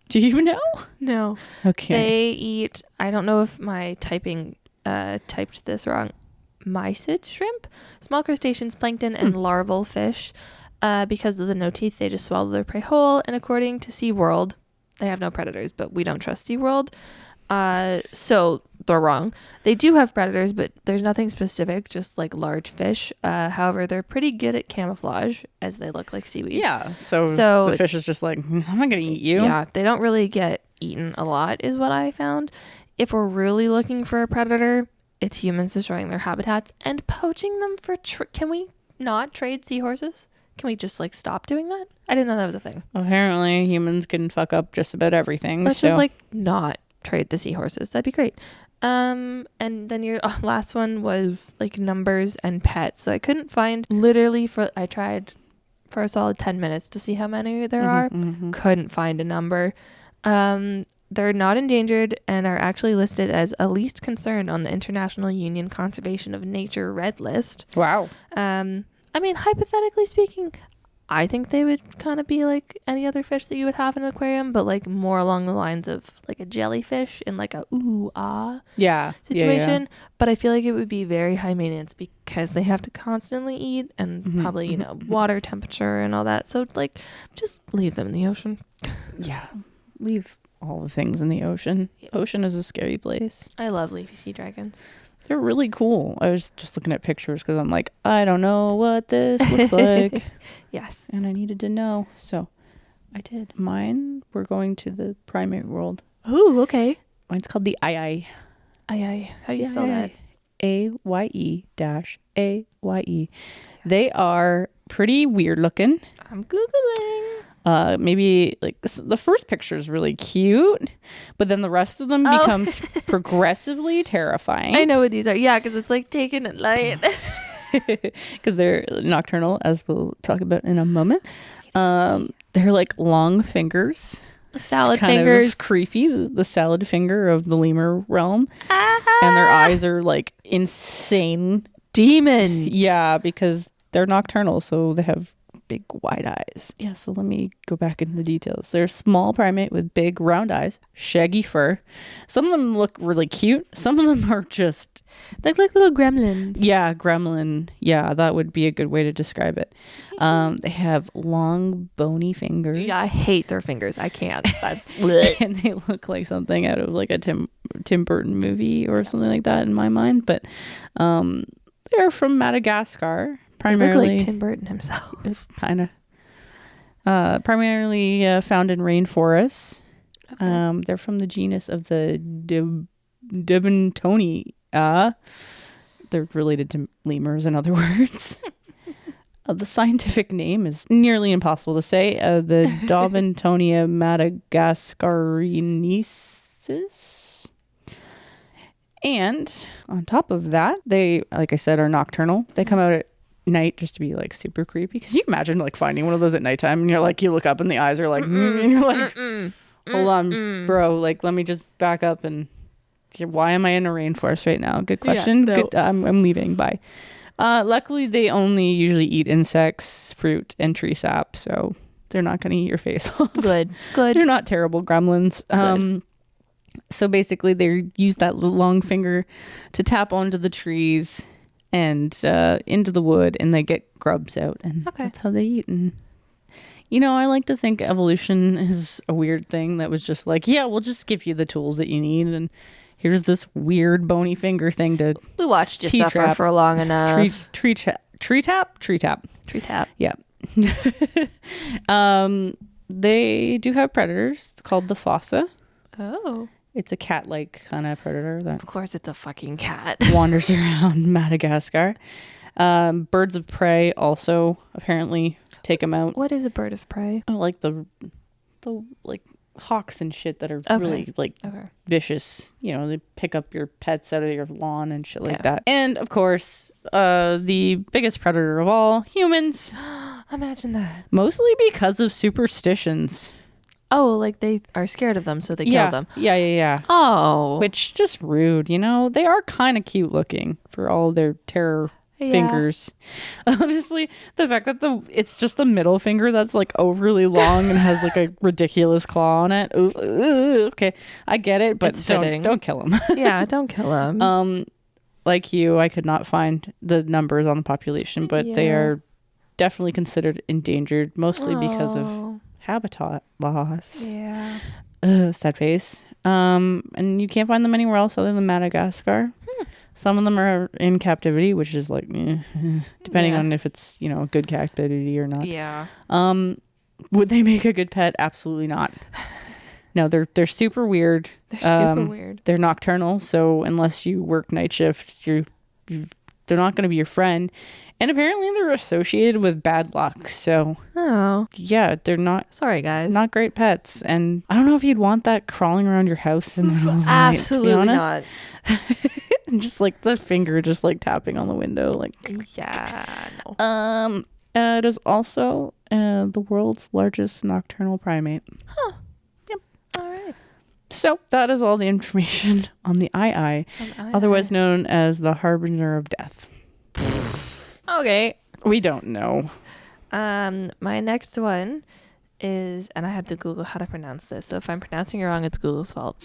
S1: Do you know?
S2: No.
S1: Okay.
S2: They eat, I don't know if my typing typed this wrong. Mysid shrimp, small crustaceans, plankton, and larval fish. Because of the no teeth, they just swallow their prey whole. And according to SeaWorld, they have no predators, but we don't trust SeaWorld. So they're wrong. They do have predators, but there's nothing specific, just like large fish. However, they're pretty good at camouflage as they look like seaweed.
S1: Yeah. So the fish is just like, I'm not going to eat you.
S2: Yeah. They don't really get eaten a lot is what I found. If we're really looking for a predator, it's humans destroying their habitats and poaching them for... Can we not trade seahorses? Can we just like stop doing that? I didn't know that was a thing.
S1: Apparently humans can fuck up just about everything.
S2: Let's just like not trade the seahorses. That'd be great. And then your last one was like numbers and pets. So I couldn't find I tried for a solid 10 minutes to see how many there are. Couldn't find a number. They're not endangered and are actually listed as a least concern on the International Union Conservation of Nature Red List.
S1: Wow.
S2: I mean, hypothetically speaking, I think they would kind of be like any other fish that you would have in an aquarium, but like more along the lines of like a jellyfish in like a situation. Yeah. But I feel like it would be very high maintenance because they have to constantly eat and probably, you know, water temperature and all that. So like just leave them in the ocean.
S1: Yeah. Leave all the things in the ocean. Ocean is a scary place.
S2: I love leafy sea dragons.
S1: They're really cool. I was just looking at pictures because I'm like, I don't know what this looks like.
S2: Yes.
S1: And I needed to know. So I did. Mine, we're going to the primate world.
S2: Ooh, okay.
S1: Mine's called the Aye.
S2: Aye. How do you spell that?
S1: AYE-AYE. They are pretty weird looking.
S2: I'm Googling.
S1: Maybe like the first picture is really cute, but then the rest of them becomes progressively terrifying.
S2: I know what these are. Yeah, because it's like taken at light.
S1: Because they're nocturnal, as we'll talk about in a moment. They're like long fingers.
S2: Salad
S1: kind
S2: fingers.
S1: Of creepy. The salad finger of the lemur realm. And their eyes are like insane.
S2: Demons.
S1: Yeah, because they're nocturnal, so they have big wide eyes. Yeah, so let me go back into the details. They're a small primate with big round eyes, shaggy fur. Some of them look really cute. Some of them are just...
S2: They're like little gremlins.
S1: Yeah, gremlin. Yeah, that would be a good way to describe it. They have long, bony fingers.
S2: Yeah, I hate their fingers. I can't. That's...
S1: And they look like something out of like a Tim Burton movie or something like that in my mind. But they're from Madagascar. Primarily,
S2: they look like Tim Burton himself.
S1: Kind of. Primarily found in rainforests. Okay. They're from the genus of the Debontonia. They're related to lemurs, in other words. The scientific name is nearly impossible to say. The Dobintonia madagascarinensis. And on top of that, they, like I said, are nocturnal. They come out at night just to be like super creepy. Because you imagine like finding one of those at nighttime and you're like, you look up and the eyes are like, and you're like, hold on, bro. Like, let me just back up and why am I in a rainforest right now? Good question. Yeah, no. Good. I'm leaving. Bye. Luckily, they only usually eat insects, fruit, and tree sap. So they're not going to eat your face off.
S2: Good.
S1: They're not terrible gremlins. So basically, they use that long finger to tap onto the trees and into the wood, and they get grubs out, and that's how they eat. And you know, I like to think evolution is a weird thing that was just like, yeah, we'll just give you the tools that you need, and here's this weird bony finger thing to
S2: we watched you suffer for long enough.
S1: Tree tap. Yeah. They do have predators called the fossa.
S2: Oh.
S1: It's a cat-like kind of predator that...
S2: Of course it's a fucking cat.
S1: ...wanders around Madagascar. Birds of prey also apparently take them out.
S2: What is a bird of prey?
S1: Like the like hawks and shit that are really like vicious. You know, they pick up your pets out of your lawn and shit like that. And of course, the biggest predator of all, humans.
S2: Imagine that.
S1: Mostly because of superstitions.
S2: Oh, like they are scared of them, so they kill them.
S1: Yeah.
S2: Oh.
S1: Which just rude, you know? They are kind of cute looking for all their terror fingers. Honestly, the fact that it's just the middle finger that's like overly long and has like a ridiculous claw on it. Ooh, okay, I get it, but don't kill them.
S2: Yeah, don't kill them.
S1: Like you, I could not find the numbers on the population, but they are definitely considered endangered, mostly because of habitat loss.
S2: Yeah.
S1: Sad face. And you can't find them anywhere else other than Madagascar. Some of them are in captivity, which is like depending on if it's, you know, a good captivity or not.
S2: Yeah.
S1: Would they make a good pet? Absolutely not. No, they're super weird.
S2: They're super weird.
S1: They're nocturnal, so unless you work night shift, you're they're not going to be your friend. And apparently they're associated with bad luck. So, yeah, they're not.
S2: Sorry, guys.
S1: Not great pets. And I don't know if you'd want that crawling around your house in the middle of the night,
S2: Absolutely not.
S1: And just like the finger just like tapping on the window. Like,
S2: yeah, no.
S1: It is also the world's largest nocturnal primate.
S2: Huh. Yep. All right.
S1: So that is all the information on the ii, otherwise known as the harbinger of death.
S2: Okay.
S1: We don't know.
S2: My next one is, and I had to Google how to pronounce this, so if I'm pronouncing it wrong, it's Google's fault.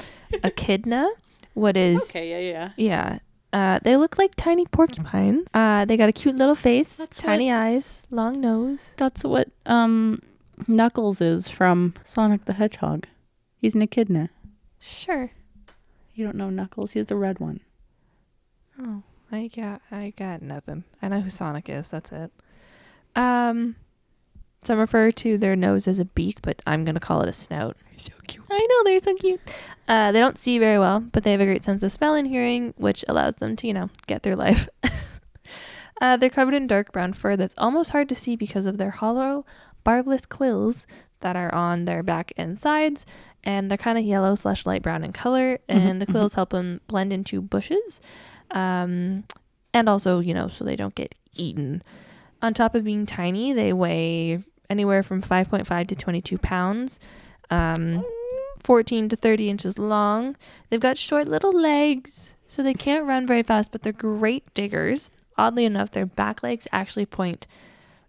S2: Echidna. What is?
S1: Okay.
S2: Yeah. They look like tiny porcupines. They got a cute little face, tiny eyes, long nose.
S1: That's what Knuckles is from Sonic the Hedgehog. He's an echidna.
S2: Sure. You
S1: don't know Knuckles? He's the red one.
S2: Oh, I got nothing. I know who Sonic is. That's it. Some refer to their nose as a beak, but I'm gonna call it a snout.
S1: So cute.
S2: I know, they're so cute. They don't see very well, but they have a great sense of smell and hearing, which allows them to, get through life. They're covered in dark brown fur that's almost hard to see because of their hollow, barbless quills that are on their back and sides, and they're kind of yellow/light brown in color, and the quills help them blend into bushes, and also, so they don't get eaten. On top of being tiny, they weigh anywhere from 5.5 to 22 pounds. 14 to 30 inches long. They've got short little legs, so they can't run very fast, but they're great diggers. Oddly enough, their back legs actually point,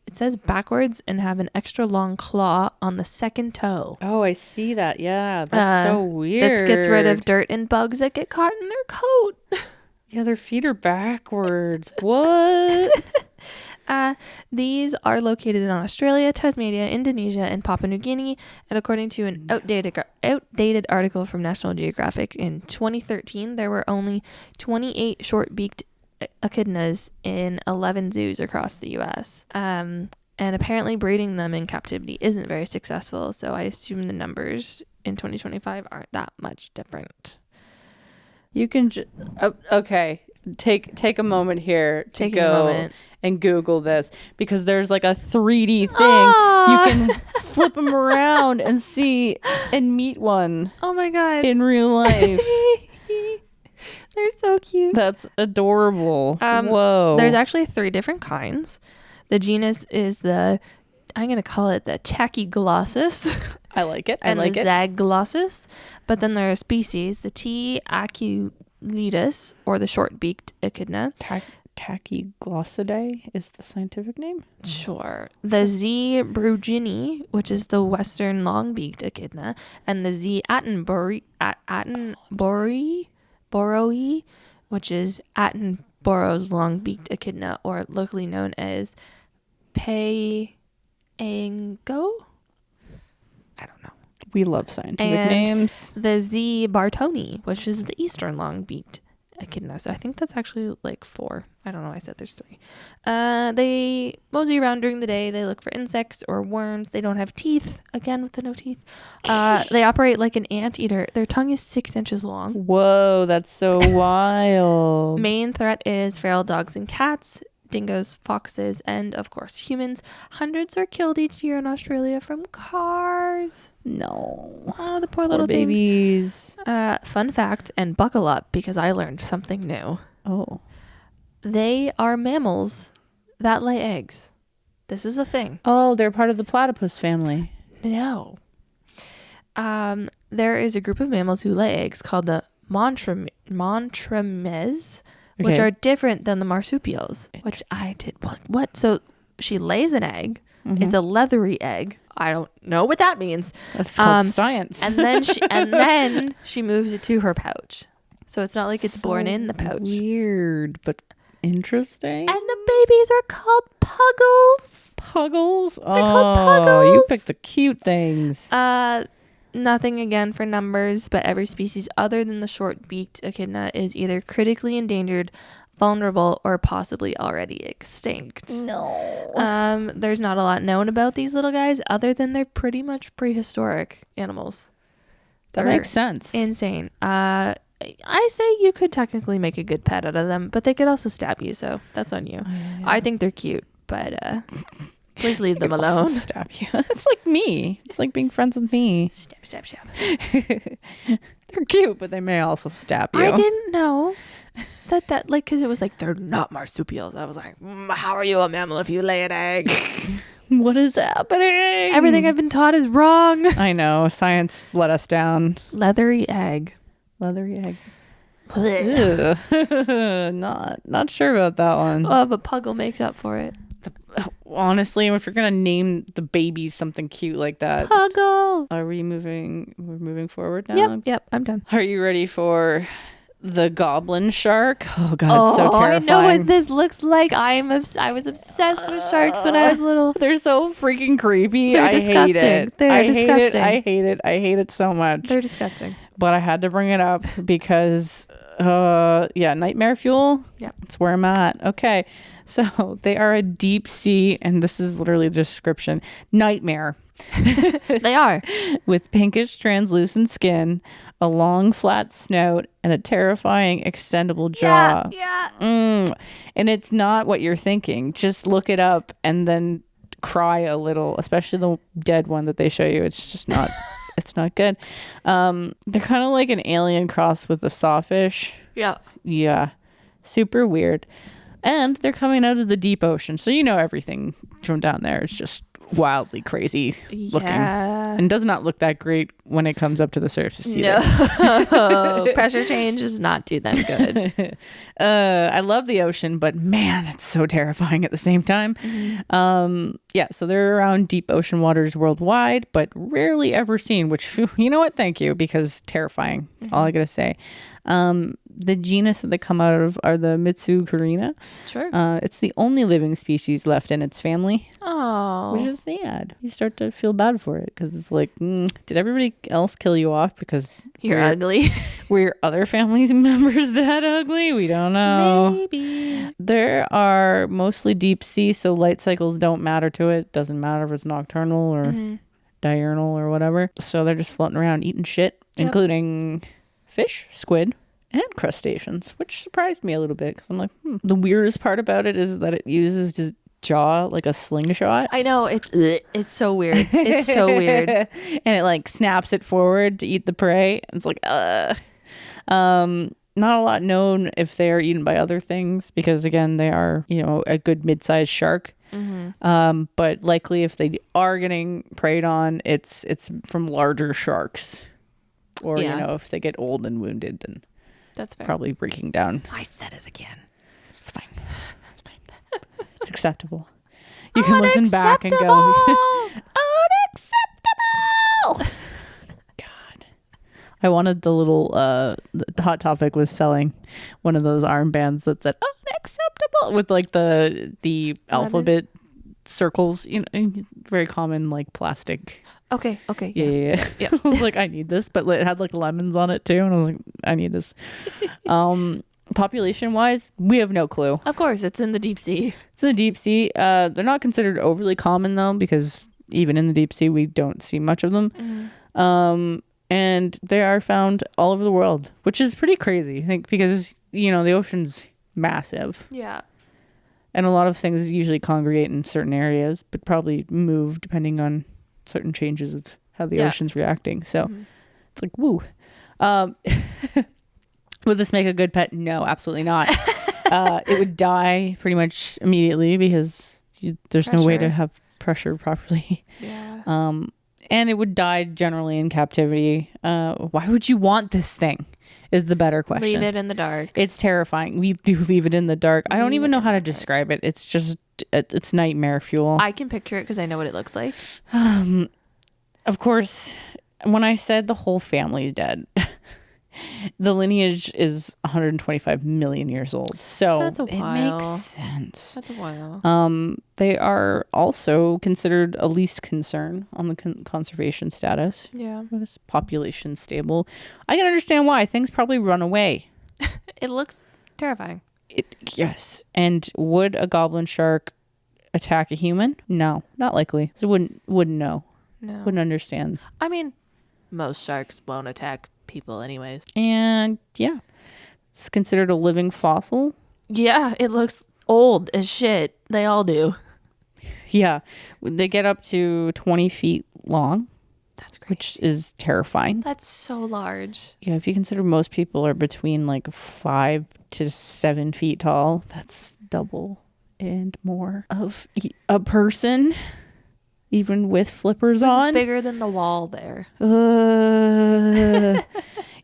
S2: it says backwards, and have an extra long claw on the second toe.
S1: Oh, I see that. Yeah, that's so weird.
S2: That gets rid of dirt and bugs that get caught in their coat.
S1: Yeah, their feet are backwards. What?
S2: These are located in Australia, Tasmania, Indonesia, and Papua New Guinea. And according to an outdated article from National Geographic in 2013, there were only 28 short-beaked echidnas in 11 zoos across the U.S. And apparently breeding them in captivity isn't very successful, so I assume the numbers in 2025 aren't that much different.
S1: You can okay. Take a moment here to go and Google this, because there's like a 3D thing. Aww. You can flip them around and see and meet one.
S2: Oh my God.
S1: In real life.
S2: They're so cute.
S1: That's adorable. Whoa.
S2: There's actually 3 different kinds. The genus is I'm going to call it the Tachyglossus.
S1: I like it.
S2: And the Zaglossus. But then there are species, the T. aculeatus, or the short-beaked echidna.
S1: Tachyglossidae is the scientific name?
S2: Sure. The Z. brugini, which is the western long-beaked echidna, and the Z. attenboroi, which is Attenboro's long-beaked echidna, or locally known as Payango? I don't know.
S1: We love scientific names.
S2: The Z. bartoni, which is the eastern long-beaked echidna. So I think that's actually like 4. I don't know. I said there's 3. They mosey around during the day. They look for insects or worms. They don't have teeth. Again, with the no teeth. They operate like an anteater. Their tongue is 6 inches long.
S1: Whoa, that's so wild.
S2: Main threat is feral dogs and cats, dingoes, foxes, and of course humans. Hundreds are killed each year in Australia from cars.
S1: No.
S2: Oh, the poor little
S1: babies.
S2: Fun fact, and buckle up because I learned something new.
S1: Oh.
S2: They are mammals that lay eggs. This is a thing.
S1: Oh, they're part of the platypus family.
S2: No. There is a group of mammals who lay eggs called the montremés, which are different than the marsupials, which I did. What? So she lays an egg. Mm-hmm. It's a leathery egg. I don't know what that means.
S1: That's called science.
S2: And then she moves it to her pouch. So it's not like it's born in the pouch.
S1: Weird, but interesting.
S2: And the babies are called puggles.
S1: Puggles?
S2: They're called puggles.
S1: You picked the cute things.
S2: Nothing again for numbers, but every species other than the short-beaked echidna is either critically endangered, vulnerable, or possibly already extinct.
S1: No.
S2: There's not a lot known about these little guys other than they're pretty much prehistoric animals.
S1: That makes sense.
S2: Insane. I say you could technically make a good pet out of them, but they could also stab you, so that's on you.
S1: Yeah.
S2: I think they're cute, but please leave them
S1: Could also
S2: alone.
S1: stab you. It's like me. It's like being friends with me.
S2: Stab, stab, stab.
S1: They're cute, but they may also stab you.
S2: I didn't know that like, because it was like, they're not marsupials. I was like, how are you a mammal if you lay an egg?
S1: What is happening?
S2: Everything I've been taught is wrong.
S1: I know. Science let us down.
S2: Leathery egg.
S1: Leathery egg.
S2: Blech.
S1: Not sure about that one.
S2: Oh, but Puggle makes up for it.
S1: Honestly, if you're gonna name the baby something cute like that,
S2: Puggle.
S1: are we moving? We're moving forward now.
S2: Yep, I'm done.
S1: Are you ready for the goblin shark? Oh god, it's so terrifying.
S2: I know what this looks like. I was obsessed with sharks when I was little.
S1: They're so freaking creepy.
S2: They're
S1: I
S2: disgusting.
S1: hate it.
S2: They're disgusting.
S1: I hate it so much.
S2: They're disgusting.
S1: But I had to bring it up because nightmare fuel.
S2: Yep.
S1: That's where I'm at. Okay. So they are a deep sea, and this is literally the description, nightmare.
S2: They are.
S1: With pinkish translucent skin, a long flat snout, and a terrifying extendable jaw.
S2: Yeah.
S1: And it's not what you're thinking. Just look it up and then cry a little, especially the dead one that they show you. It's just not it's not good. They're kind of like an alien cross with a sawfish.
S2: Yeah.
S1: Yeah. Super weird. And they're coming out of the deep ocean. So you know everything from down there is just wildly crazy looking.
S2: Yeah.
S1: And does not look that great when it comes up to the surface either.
S2: No. Pressure change does not do them good.
S1: I love the ocean, but man, it's so terrifying at the same time. So they're around deep ocean waters worldwide, but rarely ever seen, which, you know what? Thank you, because terrifying. All I gotta say. The genus that they come out of are the Mitsukurina.
S2: Sure.
S1: It's the only living species left in its family.
S2: Oh.
S1: Which is sad. You start to feel bad for it because it's like, did everybody else kill you off because
S2: you're ugly?
S1: Were your other family members that ugly? We don't know.
S2: Maybe.
S1: There are mostly deep sea, so light cycles don't matter to it. Doesn't matter if it's nocturnal or diurnal or whatever. So they're just floating around eating shit, including fish, squid, and crustaceans, which surprised me a little bit because I'm like, The weirdest part about it is that it uses its jaw like a slingshot.
S2: I know, it's so weird. It's so weird.
S1: And it like snaps it forward to eat the prey. It's like, not a lot known if they are eaten by other things because again, they are, a good mid-sized shark. But likely if they are getting preyed on, it's from larger sharks. Or, if they get old and wounded, then
S2: that's fair.
S1: Probably breaking down.
S2: I said it again.
S1: It's fine. It's fine. It's acceptable. You can listen back and go, unacceptable. God. I wanted the little, the Hot Topic was selling one of those armbands that said unacceptable with like the alphabet circles, very common like plastic.
S2: Okay.
S1: Yeah. I was like, I need this, but it had like lemons on it too, and I was like, I need this. Population wise, we have no clue.
S2: Of course, it's in the deep sea.
S1: It's in the deep sea. They're not considered overly common though, because even in the deep sea, we don't see much of them. And they are found all over the world, which is pretty crazy, I think, because the ocean's massive.
S2: Yeah.
S1: And a lot of things usually congregate in certain areas, but probably move depending on certain changes of how the ocean's reacting. So it's like, woo. Would this make a good pet? No, absolutely not. It would die pretty much immediately because there's no way to have pressure properly.
S2: Yeah.
S1: And it would die generally in captivity. Why would you want this thing? Is the better question.
S2: Leave it in the dark.
S1: It's terrifying. We do leave it in the dark. I don't even know how to describe it. It's just, it's nightmare fuel.
S2: I can picture it because I know what it looks like.
S1: Of course, when I said the whole family's dead, the lineage is 125 million years old. So
S2: that's a while.
S1: It makes sense.
S2: That's a while.
S1: They are also considered a least concern on the conservation status.
S2: Yeah.
S1: It's population stable. I can understand why. Things probably run away.
S2: It looks terrifying.
S1: Yes. And would a goblin shark attack a human? No, not likely. So wouldn't know.
S2: No.
S1: Wouldn't understand.
S2: I mean, most sharks won't attack people anyways.
S1: And yeah, it's considered a living fossil.
S2: Yeah, it looks old as shit. They all do.
S1: Yeah, they get up to 20 feet long.
S2: That's crazy.
S1: Which is terrifying.
S2: That's so large.
S1: Yeah, if you consider most people are between like 5 to 7 feet tall, that's double and more of a person, even with flippers on.
S2: It's bigger than the wall there.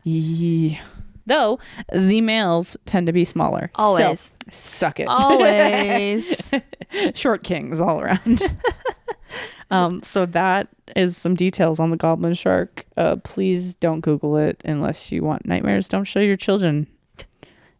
S1: Yeah. Though the males tend to be smaller.
S2: Always.
S1: So, suck it.
S2: Always.
S1: Short kings all around. So that is some details on the goblin shark. Please don't Google it unless you want nightmares. Don't show your children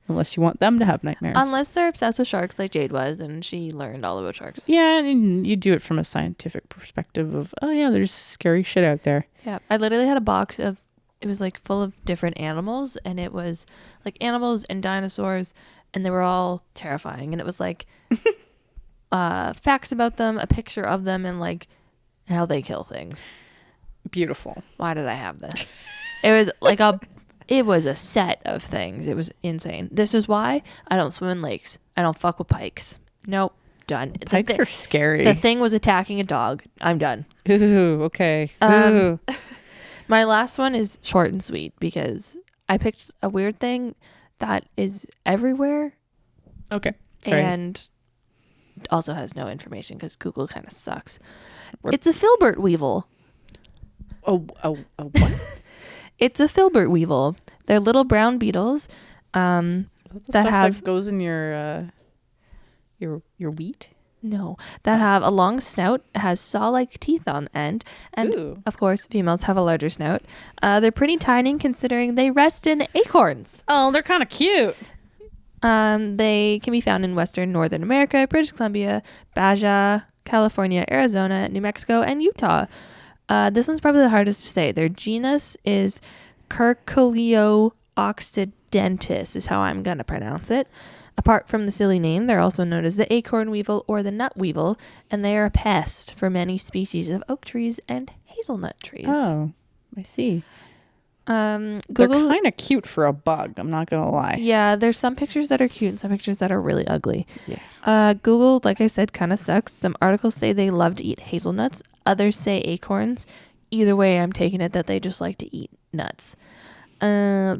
S1: unless you want them to have nightmares.
S2: Unless they're obsessed with sharks like Jade was and she learned all about sharks.
S1: Yeah, and you do it from a scientific perspective of, oh yeah, there's scary shit out there.
S2: Yeah. I literally had a box of, it was like full of different animals, and it was like animals and dinosaurs, and they were all terrifying. And it was like facts about them, a picture of them, and like how they kill things.
S1: Beautiful.
S2: Why did I have this? It was like it was a set of things. It was insane. This is why I don't swim in lakes. I don't fuck with pikes. Nope. Done.
S1: Pikes are scary.
S2: The thing was attacking a dog. I'm done.
S1: Ooh, okay. Ooh.
S2: My last one is short and sweet because I picked a weird thing that is everywhere.
S1: Okay. Sorry.
S2: And also has no information because Google kind of sucks. It's a filbert weevil.
S1: Oh, what?
S2: It's a filbert weevil. They're little brown beetles that have
S1: goes in your wheat.
S2: No, that have a long snout, has saw-like teeth on the end, and
S1: Ooh.
S2: Of course, females have a larger snout. They're pretty tiny considering they rest in acorns.
S1: Oh, they're kind of cute.
S2: They can be found in western Northern America, British Columbia, Baja, California, Arizona, New Mexico, and Utah. This one's probably the hardest to say. Their genus is Curculio-occidentis, is how I'm going to pronounce it. Apart from the silly name, they're also known as the acorn weevil or the nut weevil, and they are a pest for many species of oak trees and hazelnut trees.
S1: Oh, I see.
S2: Google,
S1: they're kind of cute for a bug, I'm not going to lie.
S2: Yeah, there's some pictures that are cute and some pictures that are really ugly.
S1: Yeah.
S2: Google, like I said, kind of sucks. Some articles say they love to eat hazelnuts. Others say acorns. Either way, I'm taking it that they just like to eat nuts. I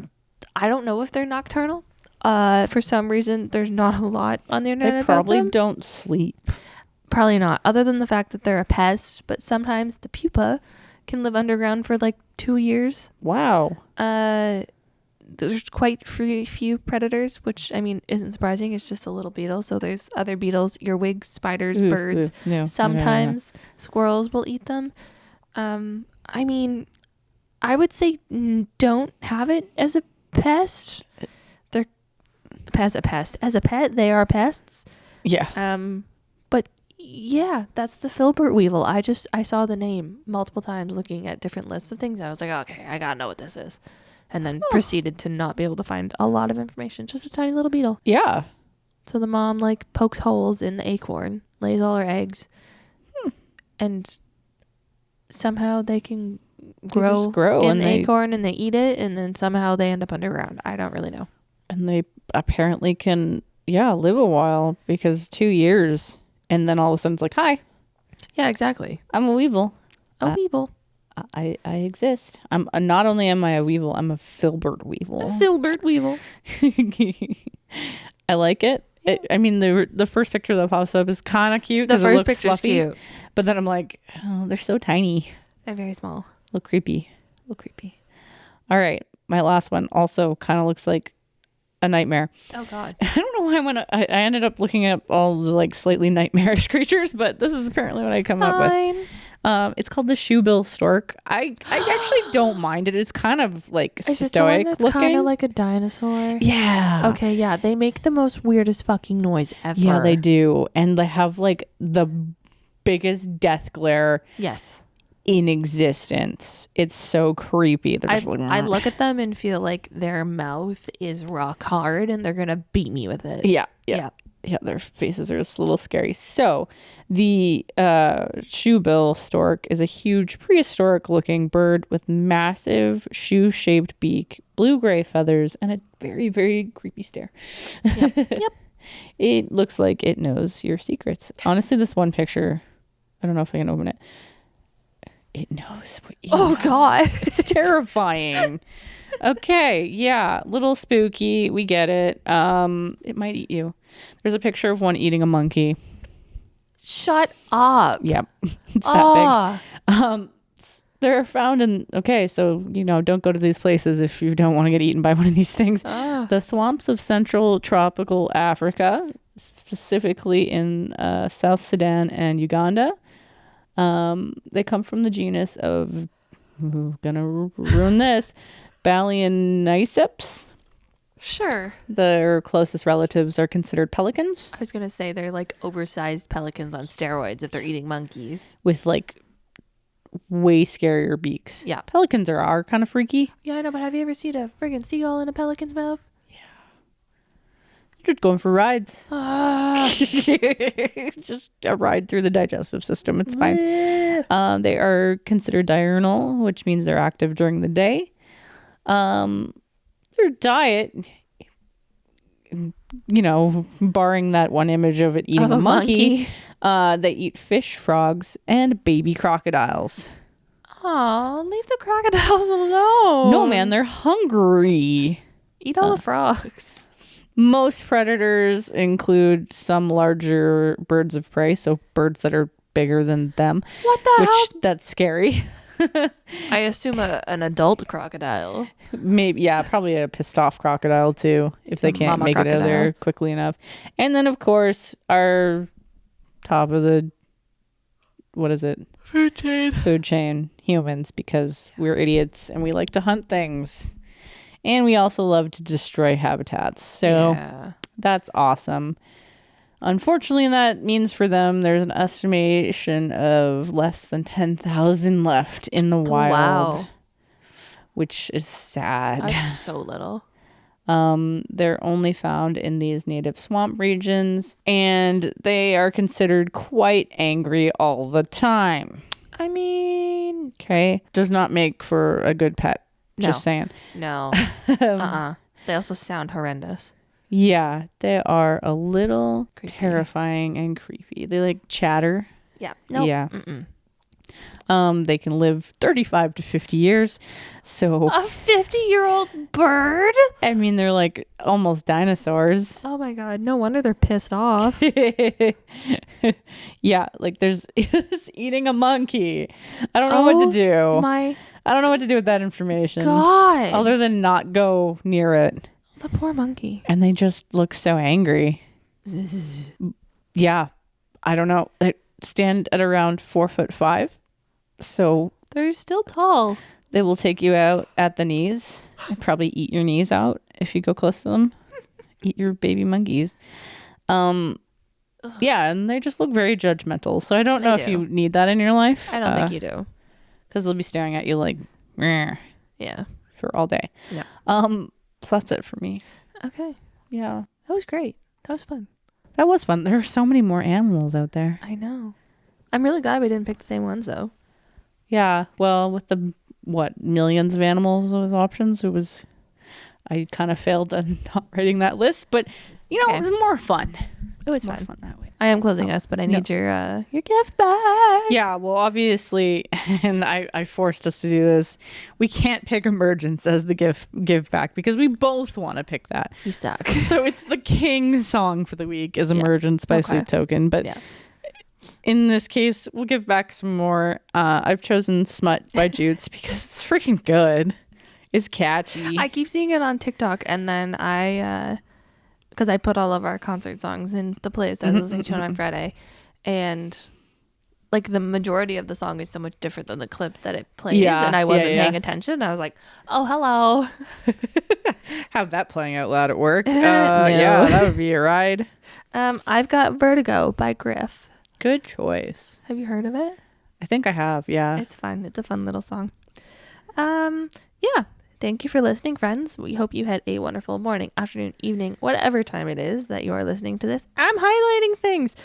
S2: don't know if they're nocturnal. For some reason, there's not a lot on the internet.
S1: They probably
S2: about them.
S1: don't sleep.
S2: Probably not, other than the fact that they're a pest. But sometimes the pupa can live underground for like 2 years.
S1: Wow.
S2: There's quite few predators, which I mean isn't surprising. It's just a little beetle. So there's other beetles, earwigs, spiders, birds.
S1: No,
S2: Sometimes squirrels will eat them. I mean, I would say don't have it as a pest. As a pet, they are pests.
S1: Yeah.
S2: But yeah, that's the filbert weevil. I saw the name multiple times looking at different lists of things. I was like, okay, I gotta know what this is. And then proceeded to not be able to find a lot of information. Just a tiny little beetle.
S1: Yeah.
S2: So the mom like pokes holes in the acorn, lays all her eggs, and somehow they can grow in the acorn and they eat it, and then somehow they end up underground. I don't really know.
S1: And they apparently can, live a while because 2 years. And then all of a sudden it's like, hi.
S2: Yeah, exactly.
S1: I'm a weevil.
S2: A weevil.
S1: I exist. I'm not only am I a weevil, I'm a filbert weevil.
S2: A filbert weevil.
S1: I like it.
S2: Yeah.
S1: I mean, the first picture that pops up is kind of cute.
S2: The first
S1: picture's
S2: picture's cute.
S1: But then I'm like, oh, they're so tiny.
S2: They're very small.
S1: A little creepy. All right. My last one also kind of looks like a nightmare.
S2: Oh God.
S1: I don't know why I ended up looking up all the like slightly nightmarish creatures, but this is apparently what I come up with. It's called the shoebill stork. I actually don't mind it. It's kind of like
S2: Is this
S1: stoic
S2: the one that's
S1: looking.
S2: kind of like a dinosaur?
S1: Yeah.
S2: Okay, yeah. They make the most weirdest fucking noise ever.
S1: Yeah, they do. And they have like the biggest death glare
S2: Yes.
S1: in existence. It's so creepy. They're just
S2: I look at them and feel like their mouth is rock hard and they're going to beat me with it.
S1: Yeah. yeah, their faces are just a little scary. So the shoebill stork is a huge prehistoric looking bird with massive shoe-shaped beak, blue-gray feathers, and a very, very creepy stare.
S2: Yep.
S1: It looks like it knows your secrets. Honestly, this one picture, I don't know if I can open it. It knows what you know.
S2: God.
S1: It's terrifying. Okay, yeah, little spooky. We get it. It might eat you. There's a picture of one eating a monkey.
S2: Shut up.
S1: Yep, it's that big. They're found in. Okay, so don't go to these places if you don't want to get eaten by one of these things. The swamps of central tropical Africa, specifically in South Sudan and Uganda. They come from the genus of. I'm gonna ruin this. Balaeniceps.
S2: Sure.
S1: Their closest relatives are considered pelicans.
S2: I was going to say they're like oversized pelicans on steroids if they're eating monkeys.
S1: With like way scarier beaks.
S2: Yeah.
S1: Pelicans are kind of freaky.
S2: Yeah, I know, but have you ever seen a friggin' seagull in a pelican's mouth?
S1: Yeah. They're just going for rides. Just a ride through the digestive system. It's fine. They are considered diurnal, which means they're active during the day. Their diet, barring that one image of it eating a monkey, they eat fish, frogs, and baby crocodiles.
S2: Aw, leave the crocodiles alone.
S1: No, man, they're hungry.
S2: Eat all the frogs.
S1: Most predators include some larger birds of prey, so birds that are bigger than them.
S2: What the hell?
S1: That's scary.
S2: I assume an adult crocodile.
S1: Maybe, yeah, probably a pissed off crocodile too, if they can't make it out of there quickly enough. And then, of course, our top of the, what is it?
S2: Food chain,
S1: humans, because we're idiots and we like to hunt things. And we also love to destroy habitats. So that's awesome. Unfortunately, that means for them, there's an estimation of less than 10,000 left in the wild. Wow. Which is sad.
S2: That's so little.
S1: They're only found in these native swamp regions, and they are considered quite angry all the time.
S2: I mean...
S1: Okay. Does not make for a good pet. Just saying.
S2: No. They also sound horrendous.
S1: Yeah, they are a little terrifying and creepy. They like chatter.
S2: Yeah. Nope.
S1: Yeah. They can live 35 to 50 years. So
S2: a 50-year-old bird?
S1: I mean, they're like almost dinosaurs.
S2: Oh my God. No wonder they're pissed off.
S1: Yeah, like there's eating a monkey. I don't know what to do. I don't know what to do with that information.
S2: God.
S1: Other than not go near it.
S2: The poor monkey.
S1: And they just look so angry. Yeah. I don't know. They stand at around 4'5". So
S2: they're still tall.
S1: They will take you out at the knees and probably eat your knees out if you go close to them. Eat your baby monkeys. Yeah, and they just look very judgmental. So I don't know if you need that in your life.
S2: I don't think you do.
S1: Because they'll be staring at you like, meh,
S2: yeah,
S1: for all day.
S2: Yeah.
S1: So that's it for me.
S2: Okay.
S1: Yeah.
S2: That was great. That was fun.
S1: That was fun. There are so many more animals out there.
S2: I know. I'm really glad we didn't pick the same ones though.
S1: Yeah. Well, with the millions of animals as options, I kind of failed at not writing that list, but it was more fun.
S2: It was fun
S1: that way.
S2: I am closing us, but I need your gift back.
S1: Yeah, well, obviously, and I forced us to do this. We can't pick Emergence as the give back because we both want to pick that.
S2: You suck.
S1: So it's the king song for the week is Emergence by Sleep Token, but in this case, we'll give back some more. I've chosen Smut by Jutes because it's freaking good. It's catchy.
S2: I keep seeing it on TikTok, and then because I put all of our concert songs in the playlist I was listening to on Friday, and like the majority of the song is so much different than the clip that it plays, and I wasn't paying attention. I was like, oh, hello.
S1: Have that playing out loud at work. No. Yeah, that would be a ride.
S2: I've got Vertigo by Griff.
S1: Good choice.
S2: Have you heard of it?
S1: I think I have, yeah.
S2: It's fun. It's a fun little song. Yeah, Thank you for listening, friends. We hope you had a wonderful morning, afternoon, evening, whatever time it is that you are listening to this. I'm highlighting things.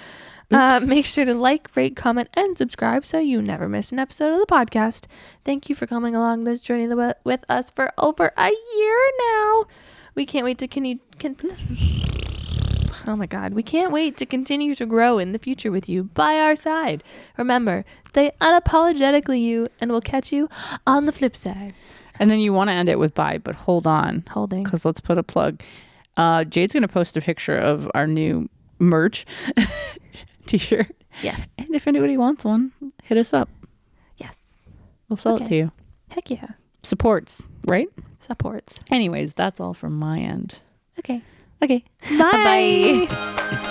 S2: Make sure to like, rate, comment, and subscribe so you never miss an episode of the podcast. Thank you for coming along this journey with us for over a year now. We can't wait to oh my God. We can't wait to continue to grow in the future with you by our side. Remember, stay unapologetically you, and we'll catch you on the flip side.
S1: And then you want to end it with bye, but hold on.
S2: Holding.
S1: Because let's put a plug. Jade's going to post a picture of our new merch t-shirt.
S2: Yeah.
S1: And if anybody wants one, hit us up.
S2: Yes.
S1: We'll sell it to you.
S2: Heck yeah.
S1: Supports, right?
S2: Supports.
S1: Anyways, that's all from my end.
S2: Okay.
S1: Okay.
S2: Bye. Bye.